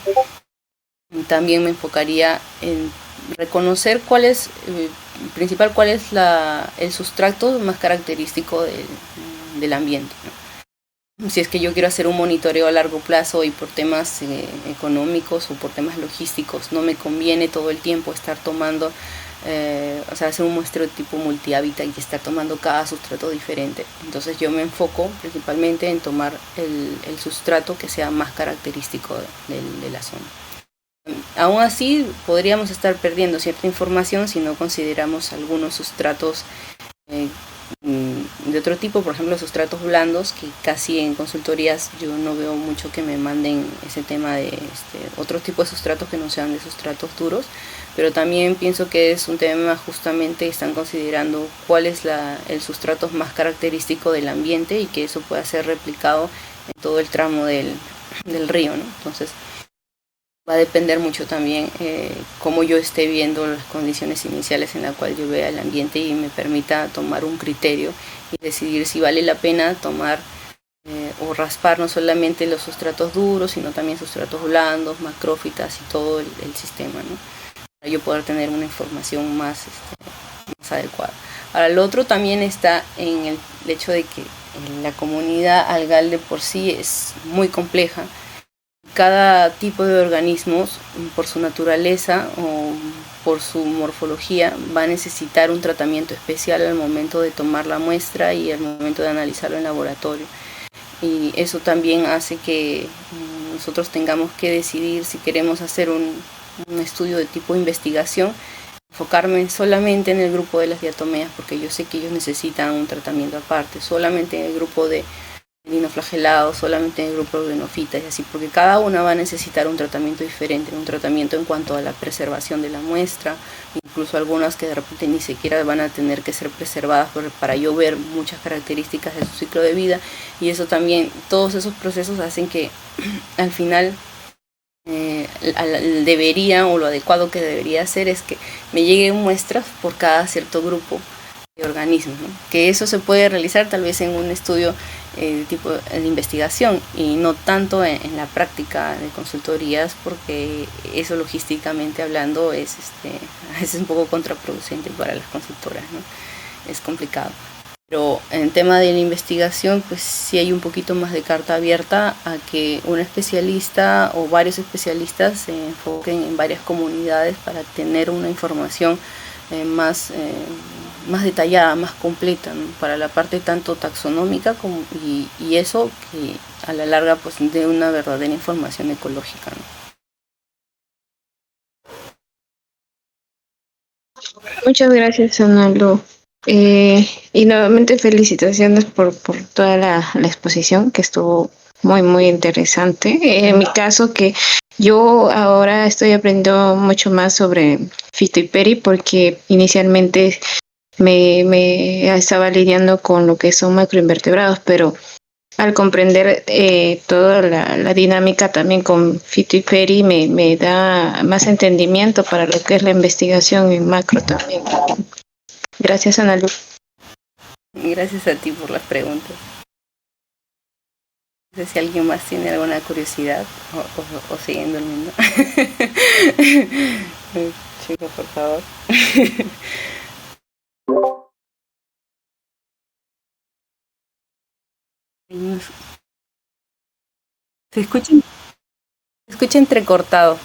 también me enfocaría en reconocer cuál es el sustrato más característico del ambiente, ¿no? Si es que yo quiero hacer un monitoreo a largo plazo y por temas económicos o por temas logísticos no me conviene todo el tiempo estar tomando, hacer un muestreo tipo multihábitat y estar tomando cada sustrato diferente, entonces yo me enfoco principalmente en tomar el sustrato que sea más característico de la zona. Aún así, podríamos estar perdiendo cierta información si no consideramos algunos sustratos de otro tipo, por ejemplo, sustratos blandos, que casi en consultorías yo no veo mucho que me manden ese tema de otro tipo de sustratos que no sean de sustratos duros, pero también pienso que es un tema justamente, están considerando cuál es el sustrato más característico del ambiente y que eso pueda ser replicado en todo el tramo del río, ¿no? Entonces, va a depender mucho también cómo yo esté viendo las condiciones iniciales en las cuales yo vea el ambiente y me permita tomar un criterio y decidir si vale la pena tomar o raspar no solamente los sustratos duros, sino también sustratos blandos, macrófitas y todo el sistema, ¿no? Para yo poder tener una información más adecuada. Ahora, lo otro también está en el hecho de que la comunidad algal de por sí es muy compleja. Cada tipo de organismos, por su naturaleza o por su morfología, va a necesitar un tratamiento especial al momento de tomar la muestra y al momento de analizarlo en laboratorio. Y eso también hace que nosotros tengamos que decidir si queremos hacer un estudio de tipo investigación, enfocarme solamente en el grupo de las diatomeas, porque yo sé que ellos necesitan un tratamiento aparte, solamente en el grupo de dinoflagelados, solamente en el grupo de xenofitas y así, porque cada una va a necesitar un tratamiento diferente, un tratamiento en cuanto a la preservación de la muestra, incluso algunas que de repente ni siquiera van a tener que ser preservadas para yo ver muchas características de su ciclo de vida, y eso también, todos esos procesos hacen que al final debería, o lo adecuado que debería hacer es que me lleguen muestras por cada cierto grupo de organismos, ¿no? Que eso se puede realizar tal vez en un estudio tipo de investigación y no tanto en la práctica de consultorías, porque eso logísticamente hablando es un poco contraproducente para las consultoras, ¿no? Es complicado. Pero en tema de la investigación, pues sí hay un poquito más de carta abierta a que un especialista o varios especialistas se enfoquen en varias comunidades para tener una información más detallada, más completa, ¿no? Para la parte tanto taxonómica como y eso que a la larga pues dé una verdadera información ecológica, ¿no? Muchas gracias, Analu. Y nuevamente felicitaciones por toda la exposición, que estuvo muy, muy interesante. En mi caso, que yo ahora estoy aprendiendo mucho más sobre Fito y Peri, porque inicialmente me estaba lidiando con lo que son macroinvertebrados, pero al comprender toda la dinámica también con Fito y Peri me da más entendimiento para lo que es la investigación en macro también. Gracias, Ana Luz. Gracias a ti por las preguntas. No sé si alguien más tiene alguna curiosidad o siguen durmiendo. Chicos, por favor. Se escucha entrecortado.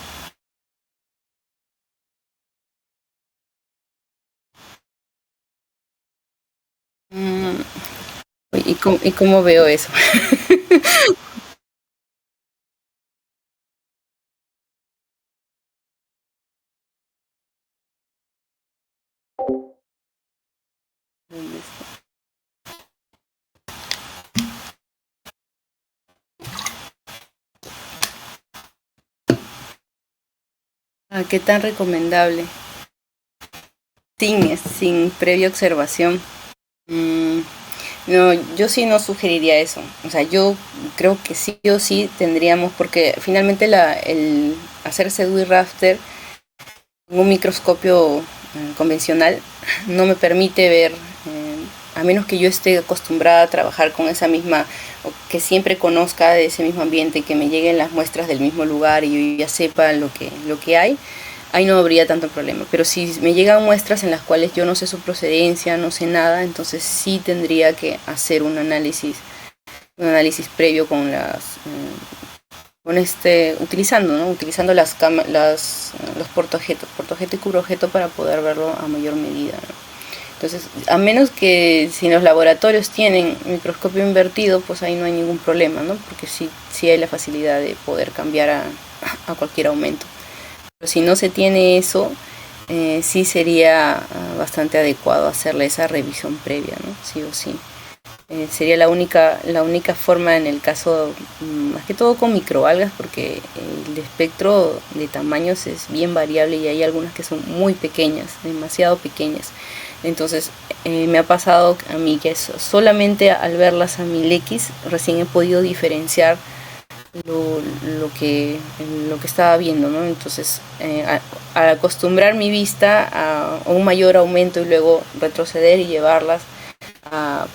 ¿Y cómo veo eso? ¿Dónde está? ¿Qué tan recomendable? Sin previa observación. Mm, no, yo sí no sugeriría eso. O sea, yo creo que sí o sí tendríamos, porque finalmente el hacer CDU raster en un microscopio convencional no me permite ver, a menos que yo esté acostumbrada a trabajar con esa misma, o que siempre conozca de ese mismo ambiente, que me lleguen las muestras del mismo lugar y yo ya sepa lo que hay, ahí no habría tanto problema. Pero si me llegan muestras en las cuales yo no sé su procedencia, no sé nada, entonces sí tendría que hacer un análisis previo con utilizando, ¿no? Utilizando los portaobjeto y cubreobjeto para poder verlo a mayor medida, ¿no? Entonces, a menos que si los laboratorios tienen microscopio invertido, pues ahí no hay ningún problema, ¿no? Porque sí hay la facilidad de poder cambiar a cualquier aumento. Pero si no se tiene eso, sí sería bastante adecuado hacerle esa revisión previa, ¿no? Sí o sí. Sería la única forma en el caso, más que todo con microalgas, porque el espectro de tamaños es bien variable y hay algunas que son muy pequeñas, demasiado pequeñas. Entonces me ha pasado a mí que solamente al verlas a 1000x recién he podido diferenciar lo que estaba viendo, ¿no? Entonces al acostumbrar mi vista a un mayor aumento y luego retroceder y llevarlas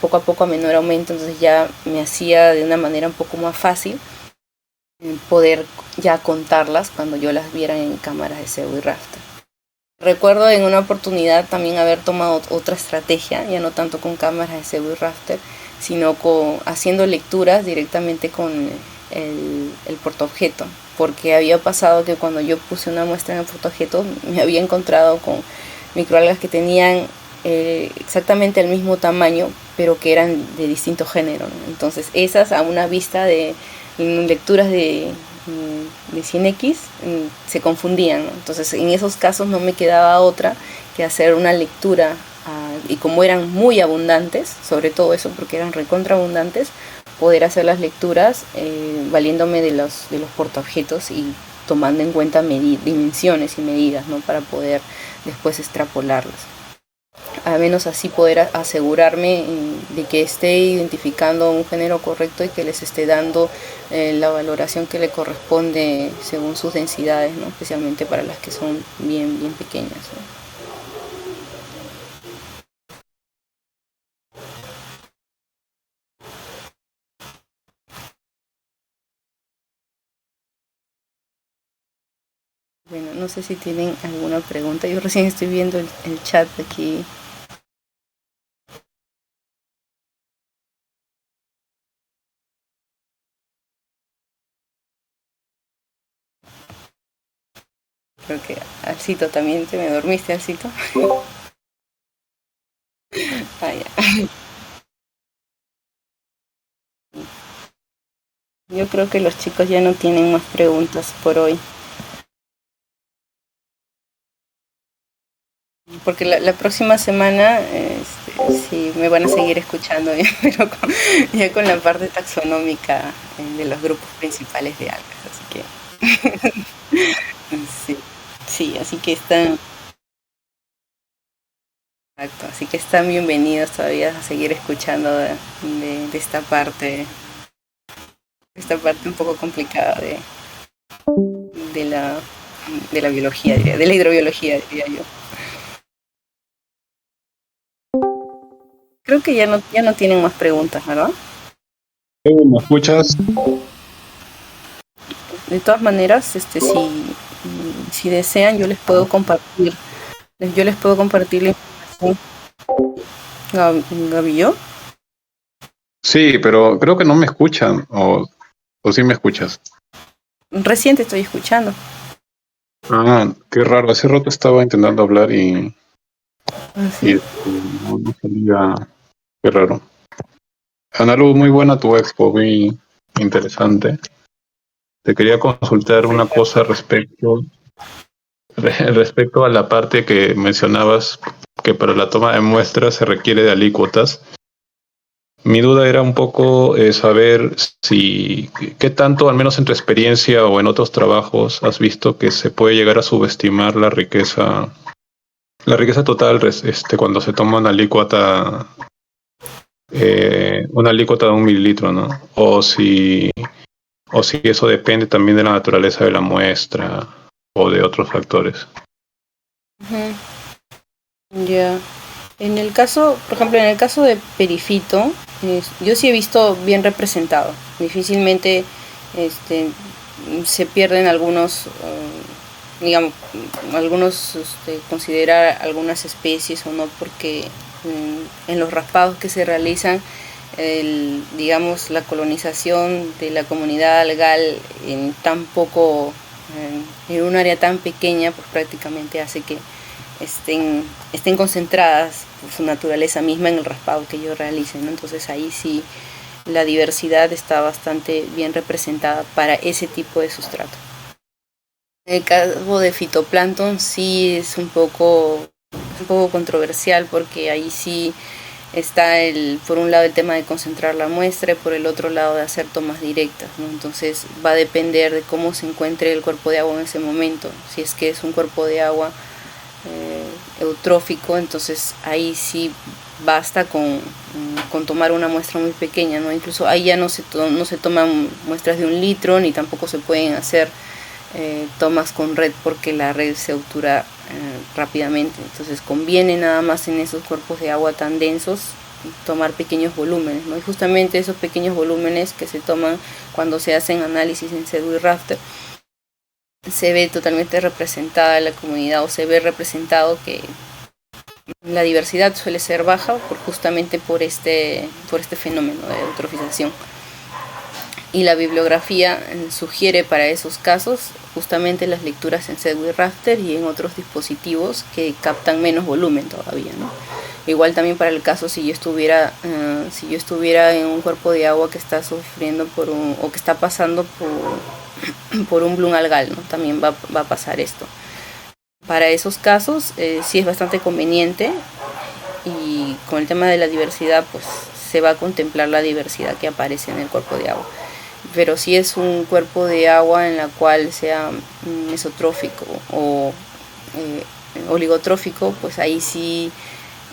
poco a poco a menor aumento, entonces ya me hacía de una manera un poco más fácil poder ya contarlas cuando yo las viera en cámaras de CDU raster. Recuerdo en una oportunidad también haber tomado otra estrategia, ya no tanto con cámaras de CDU raster, sino haciendo lecturas directamente con el portaobjeto, porque había pasado que cuando yo puse una muestra en el portaobjeto me había encontrado con microalgas que tenían exactamente el mismo tamaño, pero que eran de distinto género, ¿no? Entonces esas a una vista de lecturas de 100x se confundían, ¿no? Entonces en esos casos no me quedaba otra que hacer una lectura y como eran muy abundantes, sobre todo eso porque eran recontra abundantes, poder hacer las lecturas valiéndome de los portaobjetos y tomando en cuenta dimensiones y medidas, ¿no? Para poder después extrapolarlas. Al menos así poder asegurarme de que esté identificando un género correcto y que les esté dando la valoración que le corresponde según sus densidades, ¿no? Especialmente para las que son bien pequeñas, ¿no? Bueno, no sé si tienen alguna pregunta. Yo recién estoy viendo el chat aquí. Creo que Alcito también te me dormiste, Alcito. Ah, ya. Yo creo que los chicos ya no tienen más preguntas por hoy. Porque la próxima semana sí me van a seguir escuchando, pero ya con la parte taxonómica de los grupos principales de algas. Así que sí, así que exacto, así que están bienvenidos todavía a seguir escuchando de esta parte un poco complicada de la biología, de la hidrobiología, diría yo. Creo que ya no tienen más preguntas, ¿verdad? ¿Me escuchas? De todas maneras, si desean, yo les puedo compartir la información. ¿Gavillo? Sí, pero creo que no me escuchan, o sí me escuchas. Recién te estoy escuchando. Ah, qué raro, hace rato estaba intentando hablar y ¿Sí? no salía, qué raro. Analu, muy buena tu expo, muy interesante. Te quería consultar una cosa respecto a la parte que mencionabas, que para la toma de muestras se requiere de alícuotas. Mi duda era un poco saber qué tanto, al menos en tu experiencia o en otros trabajos, has visto que se puede llegar a subestimar la riqueza total cuando se toma una alícuota una alícuota de 1 mililitro, ¿no? O si eso depende también de la naturaleza de la muestra o de otros factores. Ya. En el caso, por ejemplo, en el caso de perifito, yo sí he visto bien representado. Difícilmente se pierden algunos, digamos, considerar algunas especies o no, porque en los raspados que se realizan, digamos, la colonización de la comunidad algal en tan poco, en un área tan pequeña, pues prácticamente hace que estén concentradas por su naturaleza misma en el raspado que ellos realicen, ¿no? Entonces ahí sí la diversidad está bastante bien representada para ese tipo de sustrato. En el caso de fitoplancton sí es un poco controversial, porque ahí sí está por un lado el tema de concentrar la muestra y por el otro lado de hacer tomas directas, ¿no? Entonces va a depender de cómo se encuentre el cuerpo de agua en ese momento. Si es que es un cuerpo de agua eutrófico, entonces ahí sí basta con tomar una muestra muy pequeña, ¿no? Incluso ahí ya no se toman muestras de 1 litro, ni tampoco se pueden hacer tomas con red, porque la red se obtura rápidamente. Entonces conviene nada más en esos cuerpos de agua tan densos tomar pequeños volúmenes, ¿no? Y justamente esos pequeños volúmenes que se toman cuando se hacen análisis en Sedgwick Rafter, se ve totalmente representada la comunidad, o se ve representado que la diversidad suele ser baja justamente por este fenómeno de eutrofización. Y la bibliografía sugiere para esos casos justamente las lecturas en Sedgwick Rafter y en otros dispositivos que captan menos volumen todavía, ¿no? Igual también para el caso si yo estuviera en un cuerpo de agua que está sufriendo o que está pasando por un bloom algal, ¿no? También va a pasar esto. Para esos casos sí es bastante conveniente, y con el tema de la diversidad pues se va a contemplar la diversidad que aparece en el cuerpo de agua. Pero si es un cuerpo de agua en la cual sea mesotrófico o oligotrófico, pues ahí sí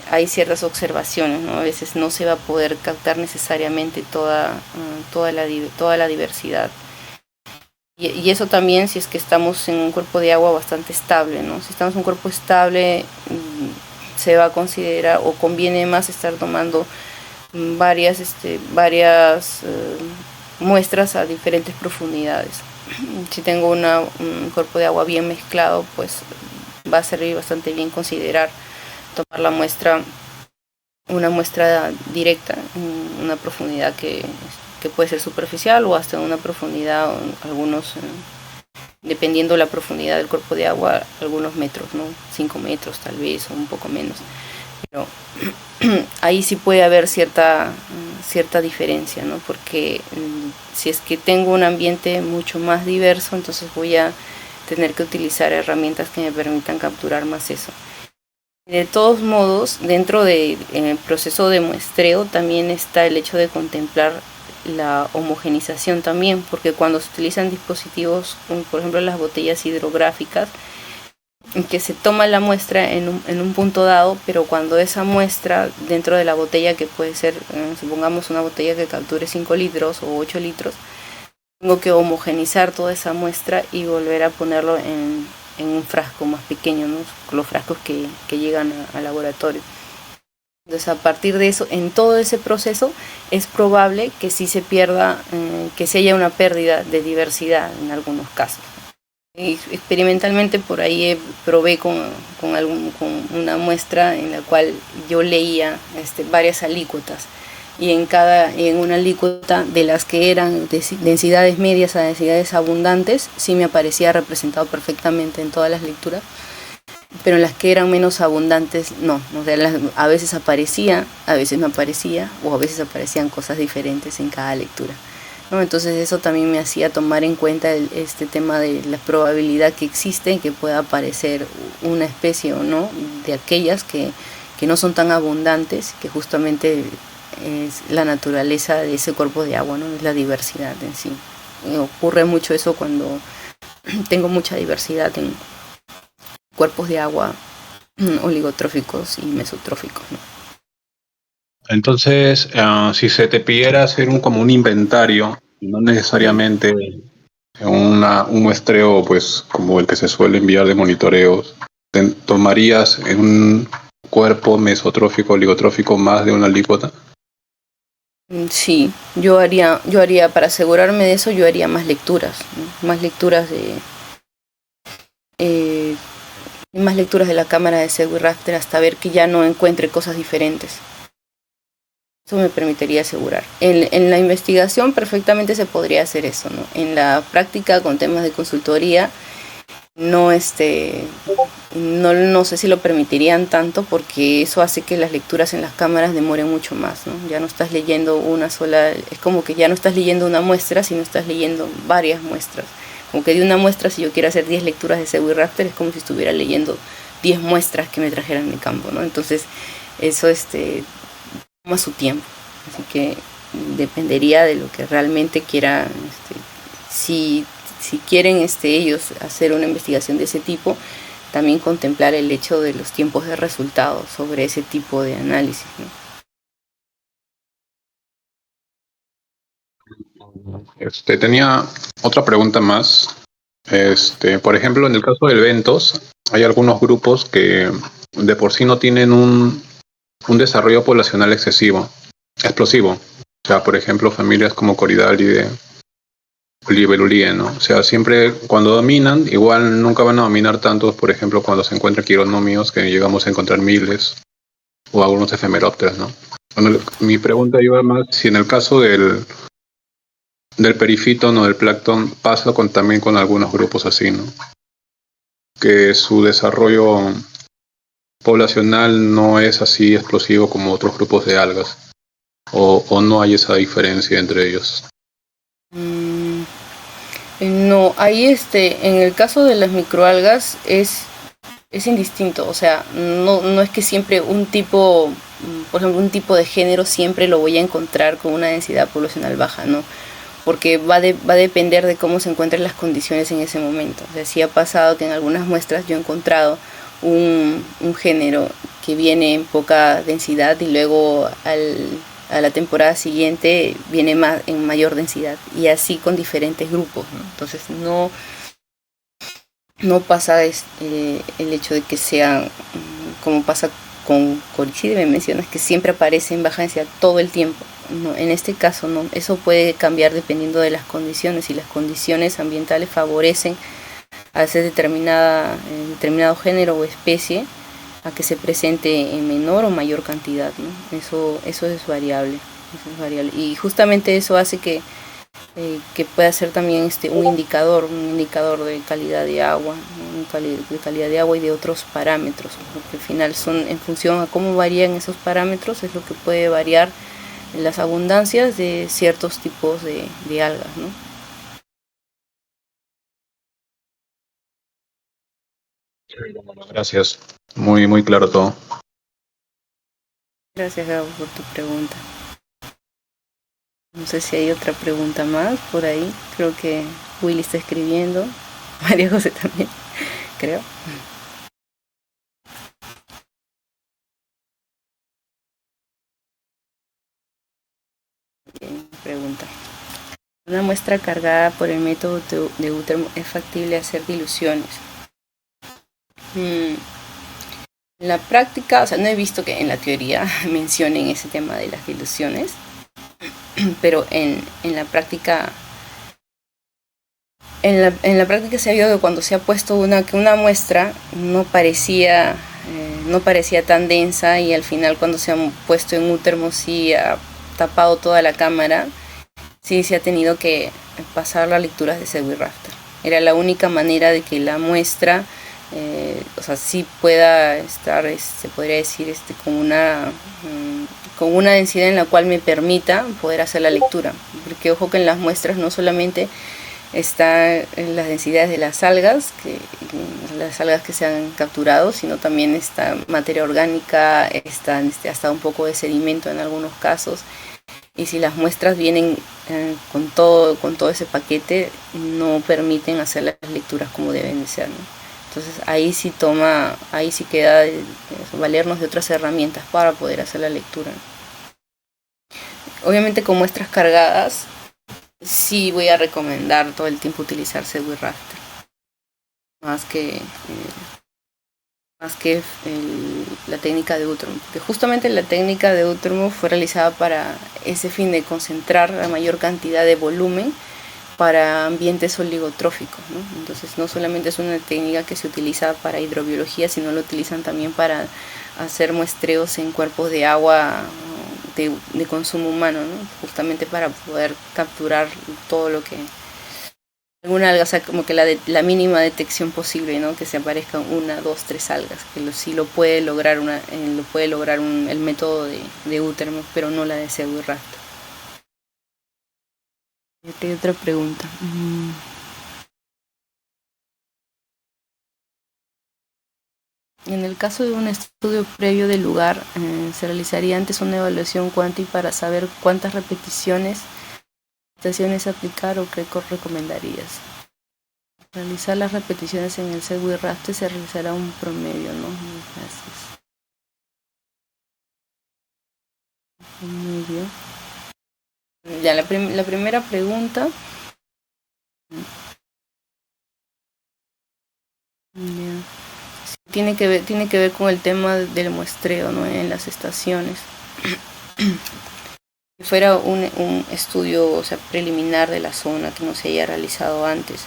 hay ciertas observaciones, ¿no? A veces no se va a poder captar necesariamente toda la diversidad. Y eso también si es que estamos en un cuerpo de agua bastante estable, ¿no? Si estamos en un cuerpo estable, se va a considerar o conviene más estar tomando varias muestras a diferentes profundidades. Si tengo un cuerpo de agua bien mezclado, pues va a servir bastante bien considerar tomar una muestra directa, una profundidad que puede ser superficial o hasta una profundidad, algunos, dependiendo la profundidad del cuerpo de agua, algunos metros, ¿no? 5 metros tal vez, o un poco menos. Pero ahí sí puede haber cierta diferencia, ¿no? Porque si es que tengo un ambiente mucho más diverso, entonces voy a tener que utilizar herramientas que me permitan capturar más eso. De todos modos, dentro del proceso de muestreo también está el hecho de contemplar la homogenización también, porque cuando se utilizan dispositivos como por ejemplo las botellas hidrográficas, que se toma la muestra en un punto dado, pero cuando esa muestra dentro de la botella, que puede ser, supongamos una botella que capture 5 litros o 8 litros, tengo que homogenizar toda esa muestra y volver a ponerlo en un frasco más pequeño, ¿no? Los frascos que llegan al laboratorio. Entonces a partir de eso, en todo ese proceso es probable que sí se pierda, que sí haya una pérdida de diversidad en algunos casos. Y experimentalmente por ahí probé con una muestra en la cual yo leía varias alícuotas, y en una alícuota de las que eran de densidades medias a densidades abundantes sí me aparecía representado perfectamente en todas las lecturas, pero en las que eran menos abundantes no, o sea, a veces aparecía, a veces no aparecía, o a veces aparecían cosas diferentes en cada lectura, ¿no? Entonces eso también me hacía tomar en cuenta este tema de la probabilidad que existe en que pueda aparecer una especie o no, de aquellas que no son tan abundantes, que justamente es la naturaleza de ese cuerpo de agua, ¿no? Es la diversidad en sí. Y ocurre mucho eso cuando tengo mucha diversidad en cuerpos de agua oligotróficos y mesotróficos, ¿no? Entonces, si se te pidiera hacer como un inventario, no necesariamente un muestreo pues como el que se suele enviar de monitoreos, ¿tomarías en un cuerpo mesotrófico o oligotrófico más de una alícuota? Sí, yo haría, para asegurarme de eso, yo haría más lecturas, ¿no? Eh, más lecturas de la cámara de Segwit Raster hasta ver que ya no encuentre cosas diferentes. Eso me permitiría asegurar. En la investigación perfectamente se podría hacer eso, ¿no? En la práctica con temas de consultoría no sé si lo permitirían tanto, porque eso hace que las lecturas en las cámaras demoren mucho más, ¿no? Ya no estás leyendo una sola, es como que ya no estás leyendo una muestra, sino estás leyendo varias muestras. Como que de una muestra, si yo quiero hacer 10 lecturas de Segwit Raster, es como si estuviera leyendo 10 muestras que me trajeran mi campo, ¿no? Entonces eso toma su tiempo, así que dependería de lo que realmente quiera. Si quieren ellos hacer una investigación de ese tipo, también contemplar el hecho de los tiempos de resultados sobre ese tipo de análisis, ¿no? Tenía otra pregunta más. Por ejemplo, en el caso de eventos, hay algunos grupos que de por sí no tienen un desarrollo poblacional explosivo. O sea, por ejemplo, familias como Coridalide, Ulie, ¿no? O sea, siempre cuando dominan, igual nunca van a dominar tantos, por ejemplo, cuando se encuentran quironomios, que llegamos a encontrar miles, o algunos efemerópteros, ¿no? Bueno, mi pregunta iba más si en el caso del perifitón o del plancton pasa también con algunos grupos así, ¿no? Que su desarrollo poblacional no es así explosivo como otros grupos de algas, o no hay esa diferencia entre ellos. No, ahí en el caso de las microalgas es indistinto, o sea, no es que siempre un tipo, por ejemplo, un tipo de género siempre lo voy a encontrar con una densidad poblacional baja, ¿no? Porque va a depender de cómo se encuentren las condiciones en ese momento. O sea, sí ha pasado que en algunas muestras yo he encontrado un género que viene en poca densidad y luego a la temporada siguiente viene en mayor densidad, y así con diferentes grupos, ¿no? Entonces no pasa el hecho de que sean como pasa con Coricide, me mencionas que siempre aparece en baja densidad todo el tiempo. No, en este caso no, eso puede cambiar dependiendo de las condiciones, y las condiciones ambientales favorecen a ese determinado género o especie a que se presente en menor o mayor cantidad, ¿no? Eso es variable, y justamente eso hace que pueda ser también un indicador de calidad de agua, ¿no? De calidad de agua y de otros parámetros, porque al final son en función a cómo varían esos parámetros, es lo que puede variar las abundancias de ciertos tipos de algas, ¿no? Gracias. Muy, muy claro todo. Gracias, Gabo, por tu pregunta. No sé si hay otra pregunta más por ahí. Creo que Willy está escribiendo. María José también, creo. Bien, pregunta. ¿Una muestra cargada por el método de Gutermo es factible hacer diluciones? En la práctica, o sea, no he visto que en la teoría mencionen ese tema de las diluciones, pero en la práctica se ha visto que cuando se ha puesto que una muestra no parecía tan densa, y al final cuando se han puesto en Gutermo sí ha tapado toda la cámara, sí se ha tenido que pasar las lecturas de Segwit Raster. Era la única manera de que la muestra sí pueda estar, se podría decir, con una densidad en la cual me permita poder hacer la lectura, porque ojo que en las muestras no solamente están las densidades de las algas que se han capturado, sino también está materia orgánica, está hasta un poco de sedimento en algunos casos, y si las muestras vienen con todo ese paquete, no permiten hacer las lecturas como deben de ser, ¿no? Entonces ahí sí queda valernos de otras herramientas para poder hacer la lectura. obviamente con muestras cargadas, sí voy a recomendar todo el tiempo utilizar Segwit Raster. Más que la técnica de Utermo, porque justamente la técnica de Utermo fue realizada para ese fin de concentrar la mayor cantidad de volumen para ambientes oligotróficos, ¿no? Entonces no solamente es una técnica que se utiliza para hidrobiología, sino lo utilizan también para hacer muestreos en cuerpos de agua de consumo humano, ¿no? Justamente para poder capturar todo lo que alguna alga, o sea, como que la mínima detección posible, ¿no? Que se aparezcan 1, 2, 3 algas, que sí lo puede lograr el método de Utermo, pero no la de Segwit Raster. Tengo otra pregunta. En el caso de un estudio previo del lugar, se realizaría antes una evaluación cuánti para saber cuántas repeticiones aplicar o qué recomendarías. Realizar las repeticiones en el Segwit Raster se realizará un promedio, ¿no? Gracias. Muy bien. Ya, la primera pregunta. Yeah. Tiene que ver con el tema del muestreo, ¿no? En las estaciones. Si fuera un estudio, o sea, preliminar de la zona que no se haya realizado antes.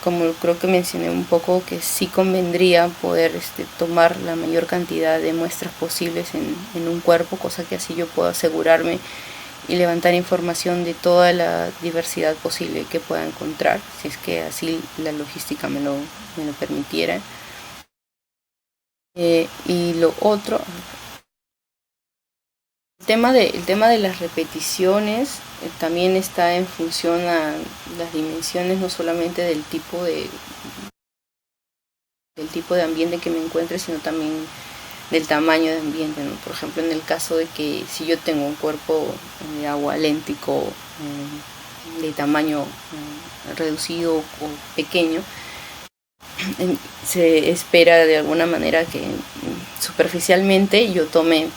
Como creo que mencioné un poco, que sí convendría poder tomar la mayor cantidad de muestras posibles en un cuerpo, cosa que así yo puedo asegurarme y levantar información de toda la diversidad posible que pueda encontrar, si es que así la logística me lo permitiera. Y lo otro, el tema de las repeticiones también está en función a las dimensiones, no solamente del tipo de ambiente que me encuentre, sino también del tamaño de ambiente, ¿no? Por ejemplo, en el caso de que si yo tengo un cuerpo de agua léntico de tamaño reducido o pequeño, se espera de alguna manera que superficialmente yo tome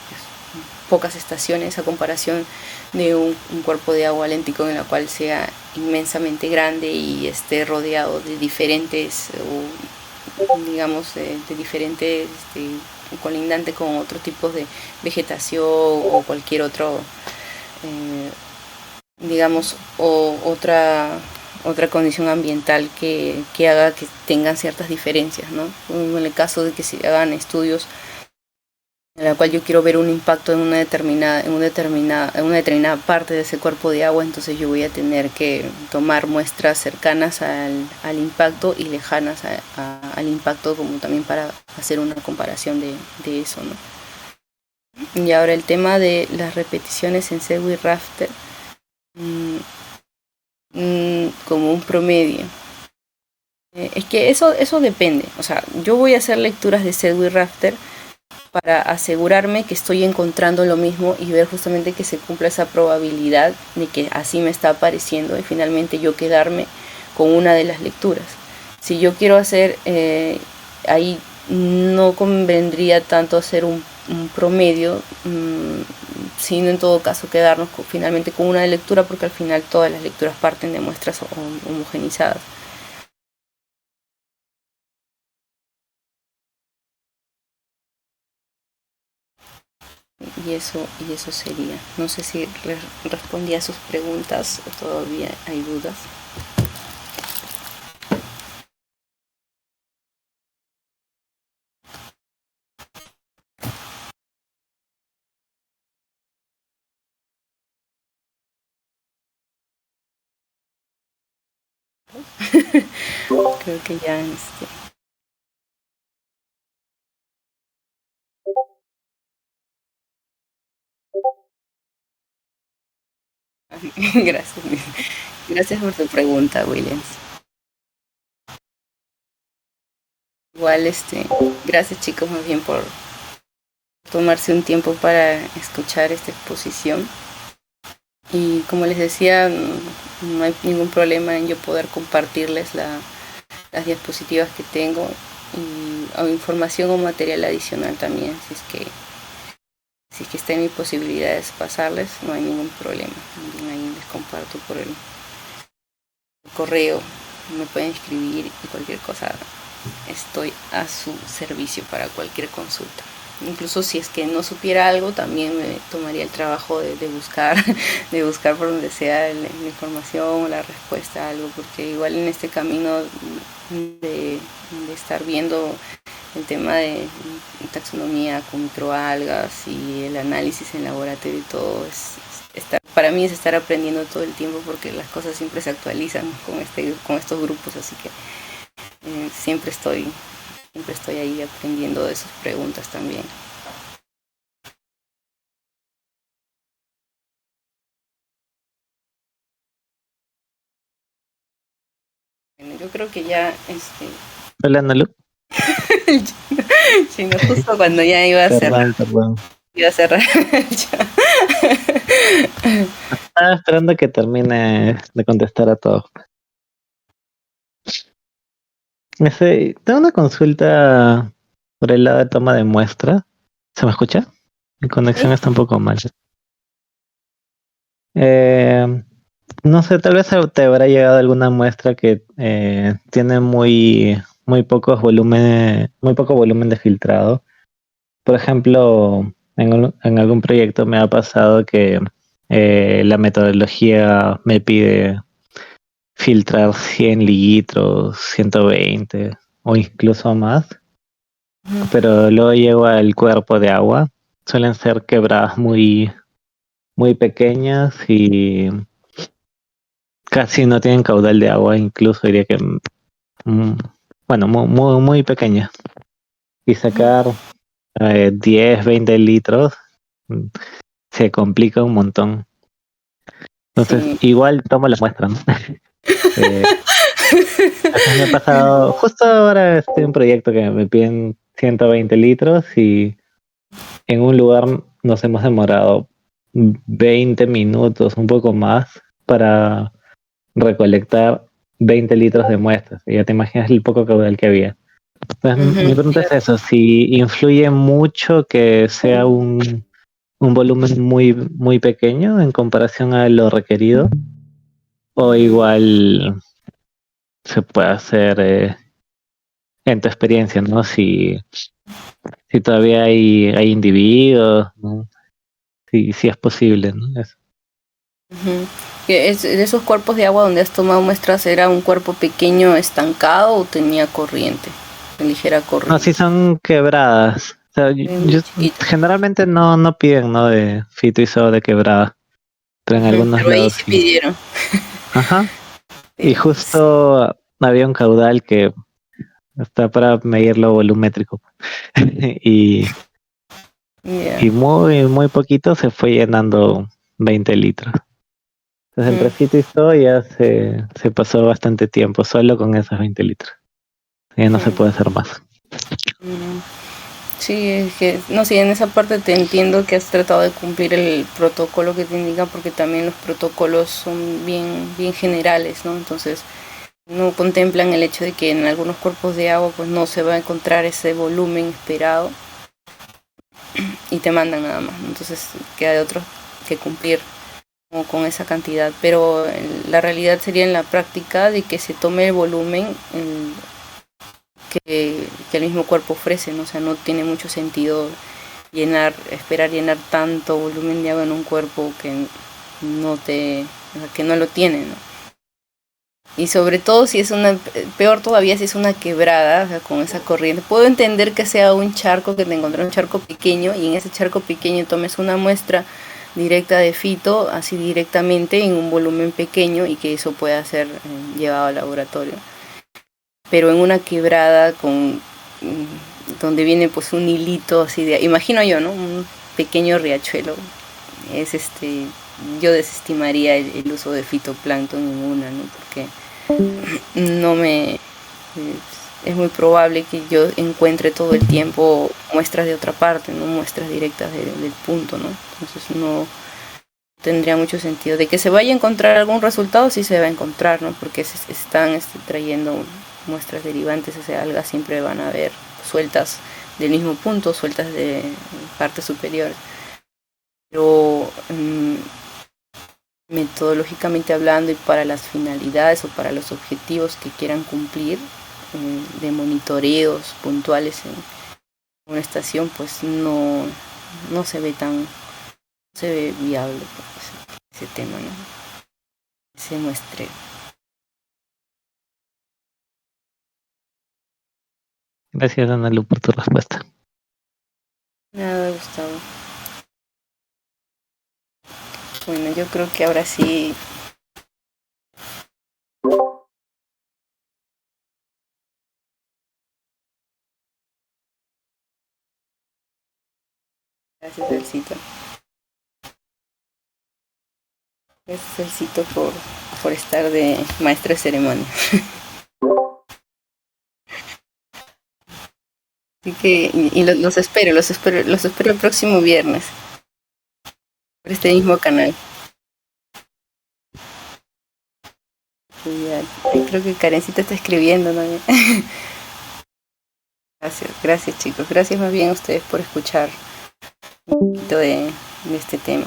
pocas estaciones a comparación de un cuerpo de agua léntico en la cual sea inmensamente grande y esté rodeado de diferentes, o digamos de diferentes, colindante con otros tipos de vegetación o cualquier otro, digamos, o otra condición ambiental que haga que tengan ciertas diferencias, ¿no? En el caso de que se hagan estudios en la cual yo quiero ver un impacto en una determinada parte de ese cuerpo de agua, entonces yo voy a tener que tomar muestras cercanas al impacto y lejanas al impacto, como también para hacer una comparación de eso, ¿no? Y ahora el tema de las repeticiones en Segwit Raster como un promedio. Es que eso depende, o sea, yo voy a hacer lecturas de Segwit Raster para asegurarme que estoy encontrando lo mismo y ver justamente que se cumpla esa probabilidad de que así me está apareciendo y finalmente yo quedarme con una de las lecturas. Si yo quiero hacer, ahí no convendría tanto hacer un promedio, sino en todo caso quedarnos finalmente con una de lectura, porque al final todas las lecturas parten de muestras homogenizadas. Y eso sería. No sé si respondí a sus preguntas o todavía hay dudas. Creo que ya Gracias. Gracias por tu pregunta, Williams. Igual, gracias chicos más bien por tomarse un tiempo para escuchar esta exposición. Y como les decía, no hay ningún problema en yo poder compartirles las diapositivas que tengo o información o material adicional también, si es que está en mis posibilidades pasarles, no hay ningún problema. También ahí les comparto por el correo, me pueden escribir y cualquier cosa, estoy a su servicio para cualquier consulta. Incluso si es que no supiera algo, también me tomaría el trabajo de buscar de buscar por donde sea la información o la respuesta a algo, porque igual en este camino de estar viendo el tema de taxonomía con microalgas y el análisis en laboratorio y todo, para mí es estar aprendiendo todo el tiempo, porque las cosas siempre se actualizan con estos grupos, así que siempre estoy ahí aprendiendo de sus preguntas también. Bueno, yo creo que ya Hola, Nalu. Chino, justo cuando ya iba a cerrar. Perdón. Iba a cerrar. Estaba esperando que termine de contestar a todos. Tengo una consulta por el lado de toma de muestra. ¿Se me escucha? Mi conexión está un poco mal. No sé, tal vez te habrá llegado alguna muestra que tiene muy poco volumen de filtrado. Por ejemplo, en algún proyecto me ha pasado que la metodología me pide filtrar 100 litros, 120 o incluso más, pero luego llego al cuerpo de agua. Suelen ser quebradas muy pequeñas y casi no tienen caudal de agua, incluso diría que bueno, muy pequeña. Y sacar 10, 20 litros se complica un montón. Entonces, sí, igual tomo la muestra, ¿no? Me ha pasado, justo ahora estoy en un proyecto que me piden 120 litros y en un lugar nos hemos demorado 20 minutos, un poco más, para recolectar 20 litros de muestras. Y ya te imaginas el poco caudal que había. Entonces, mi pregunta es eso, si influye mucho que sea un volumen muy pequeño en comparación a lo requerido, o igual se puede hacer en tu experiencia, ¿no? Si todavía hay individuos, ¿no? Si es posible, ¿no? Eso. ¿De esos cuerpos de agua donde has tomado muestras, era un cuerpo pequeño estancado o tenía corriente, ligera corriente? No, sí son quebradas. O sea, generalmente no piden, ¿no? De fito y soda de quebrada, pero en algunos pero lados ahí sí pidieron. Ajá. Y justo había un caudal que está para medirlo volumétrico y muy poquito se fue llenando 20 litros. Entonces entre fito y soda ya se pasó bastante tiempo solo con esos 20 litros. Ya no se puede hacer más. Sí, es que, no, sí, en esa parte te entiendo que has tratado de cumplir el protocolo que te indica, porque también los protocolos son bien generales, ¿no? Entonces no contemplan el hecho de que en algunos cuerpos de agua pues no se va a encontrar ese volumen esperado y te mandan nada más, ¿no? Entonces queda de otro que cumplir con esa cantidad, pero la realidad sería en la práctica de que se tome el volumen que el mismo cuerpo ofrece, ¿no? O sea, no tiene mucho sentido esperar llenar tanto volumen de agua en un cuerpo que no lo tiene, ¿no? Y sobre todo si es peor todavía si es una quebrada, o sea, con esa corriente. Puedo entender que sea un charco, que te encontré un charco pequeño y en ese charco pequeño tomes una muestra directa de fito, así directamente en un volumen pequeño, y que eso pueda ser llevado al laboratorio. Pero en una quebrada donde viene pues un hilito así imagino yo, ¿no? Un pequeño riachuelo, yo desestimaría el uso de fitoplancton en una, ¿no? Porque es muy probable que yo encuentre todo el tiempo muestras de otra parte, no muestras directas del punto, ¿no? Entonces no tendría mucho sentido. De que se vaya a encontrar algún resultado, sí se va a encontrar, ¿no? Porque se están trayendo muestras derivantes, o sea, algas siempre van a haber sueltas del mismo punto, sueltas de partes superiores. pero metodológicamente hablando y para las finalidades o para los objetivos que quieran cumplir de monitoreos puntuales en una estación, pues no se ve viable pues, ese tema, ¿no? Ese muestreo. Gracias, Ana Lu, por tu respuesta. Nada, Gustavo. Bueno, yo creo que ahora sí. Gracias, Elcito. Gracias, Elcito, por estar de maestro de ceremonia. Así que, los espero el próximo viernes. Por este mismo canal. Y ya, creo que Karencita está escribiendo también. Gracias chicos. Gracias más bien a ustedes por escuchar un poquito de este tema.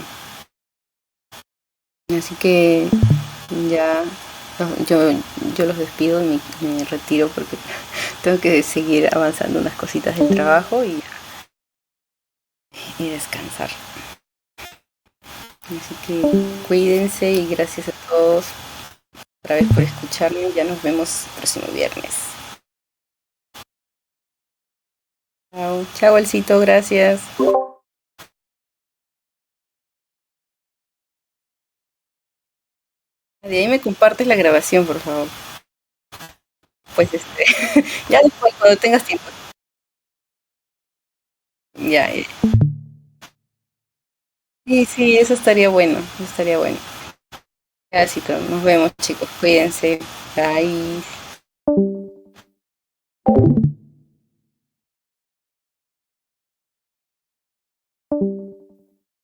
Así que ya yo los despido y me retiro porque tengo que seguir avanzando unas cositas del trabajo y descansar. Así que cuídense y gracias a todos otra vez por escucharme. Ya nos vemos el próximo viernes. Chao, Elcito, gracias. De ahí me compartes la grabación, por favor. Pues ya después, cuando tengas tiempo. Ya. Sí, eso estaría bueno. Ya, chicos, nos vemos, chicos. Cuídense. Bye.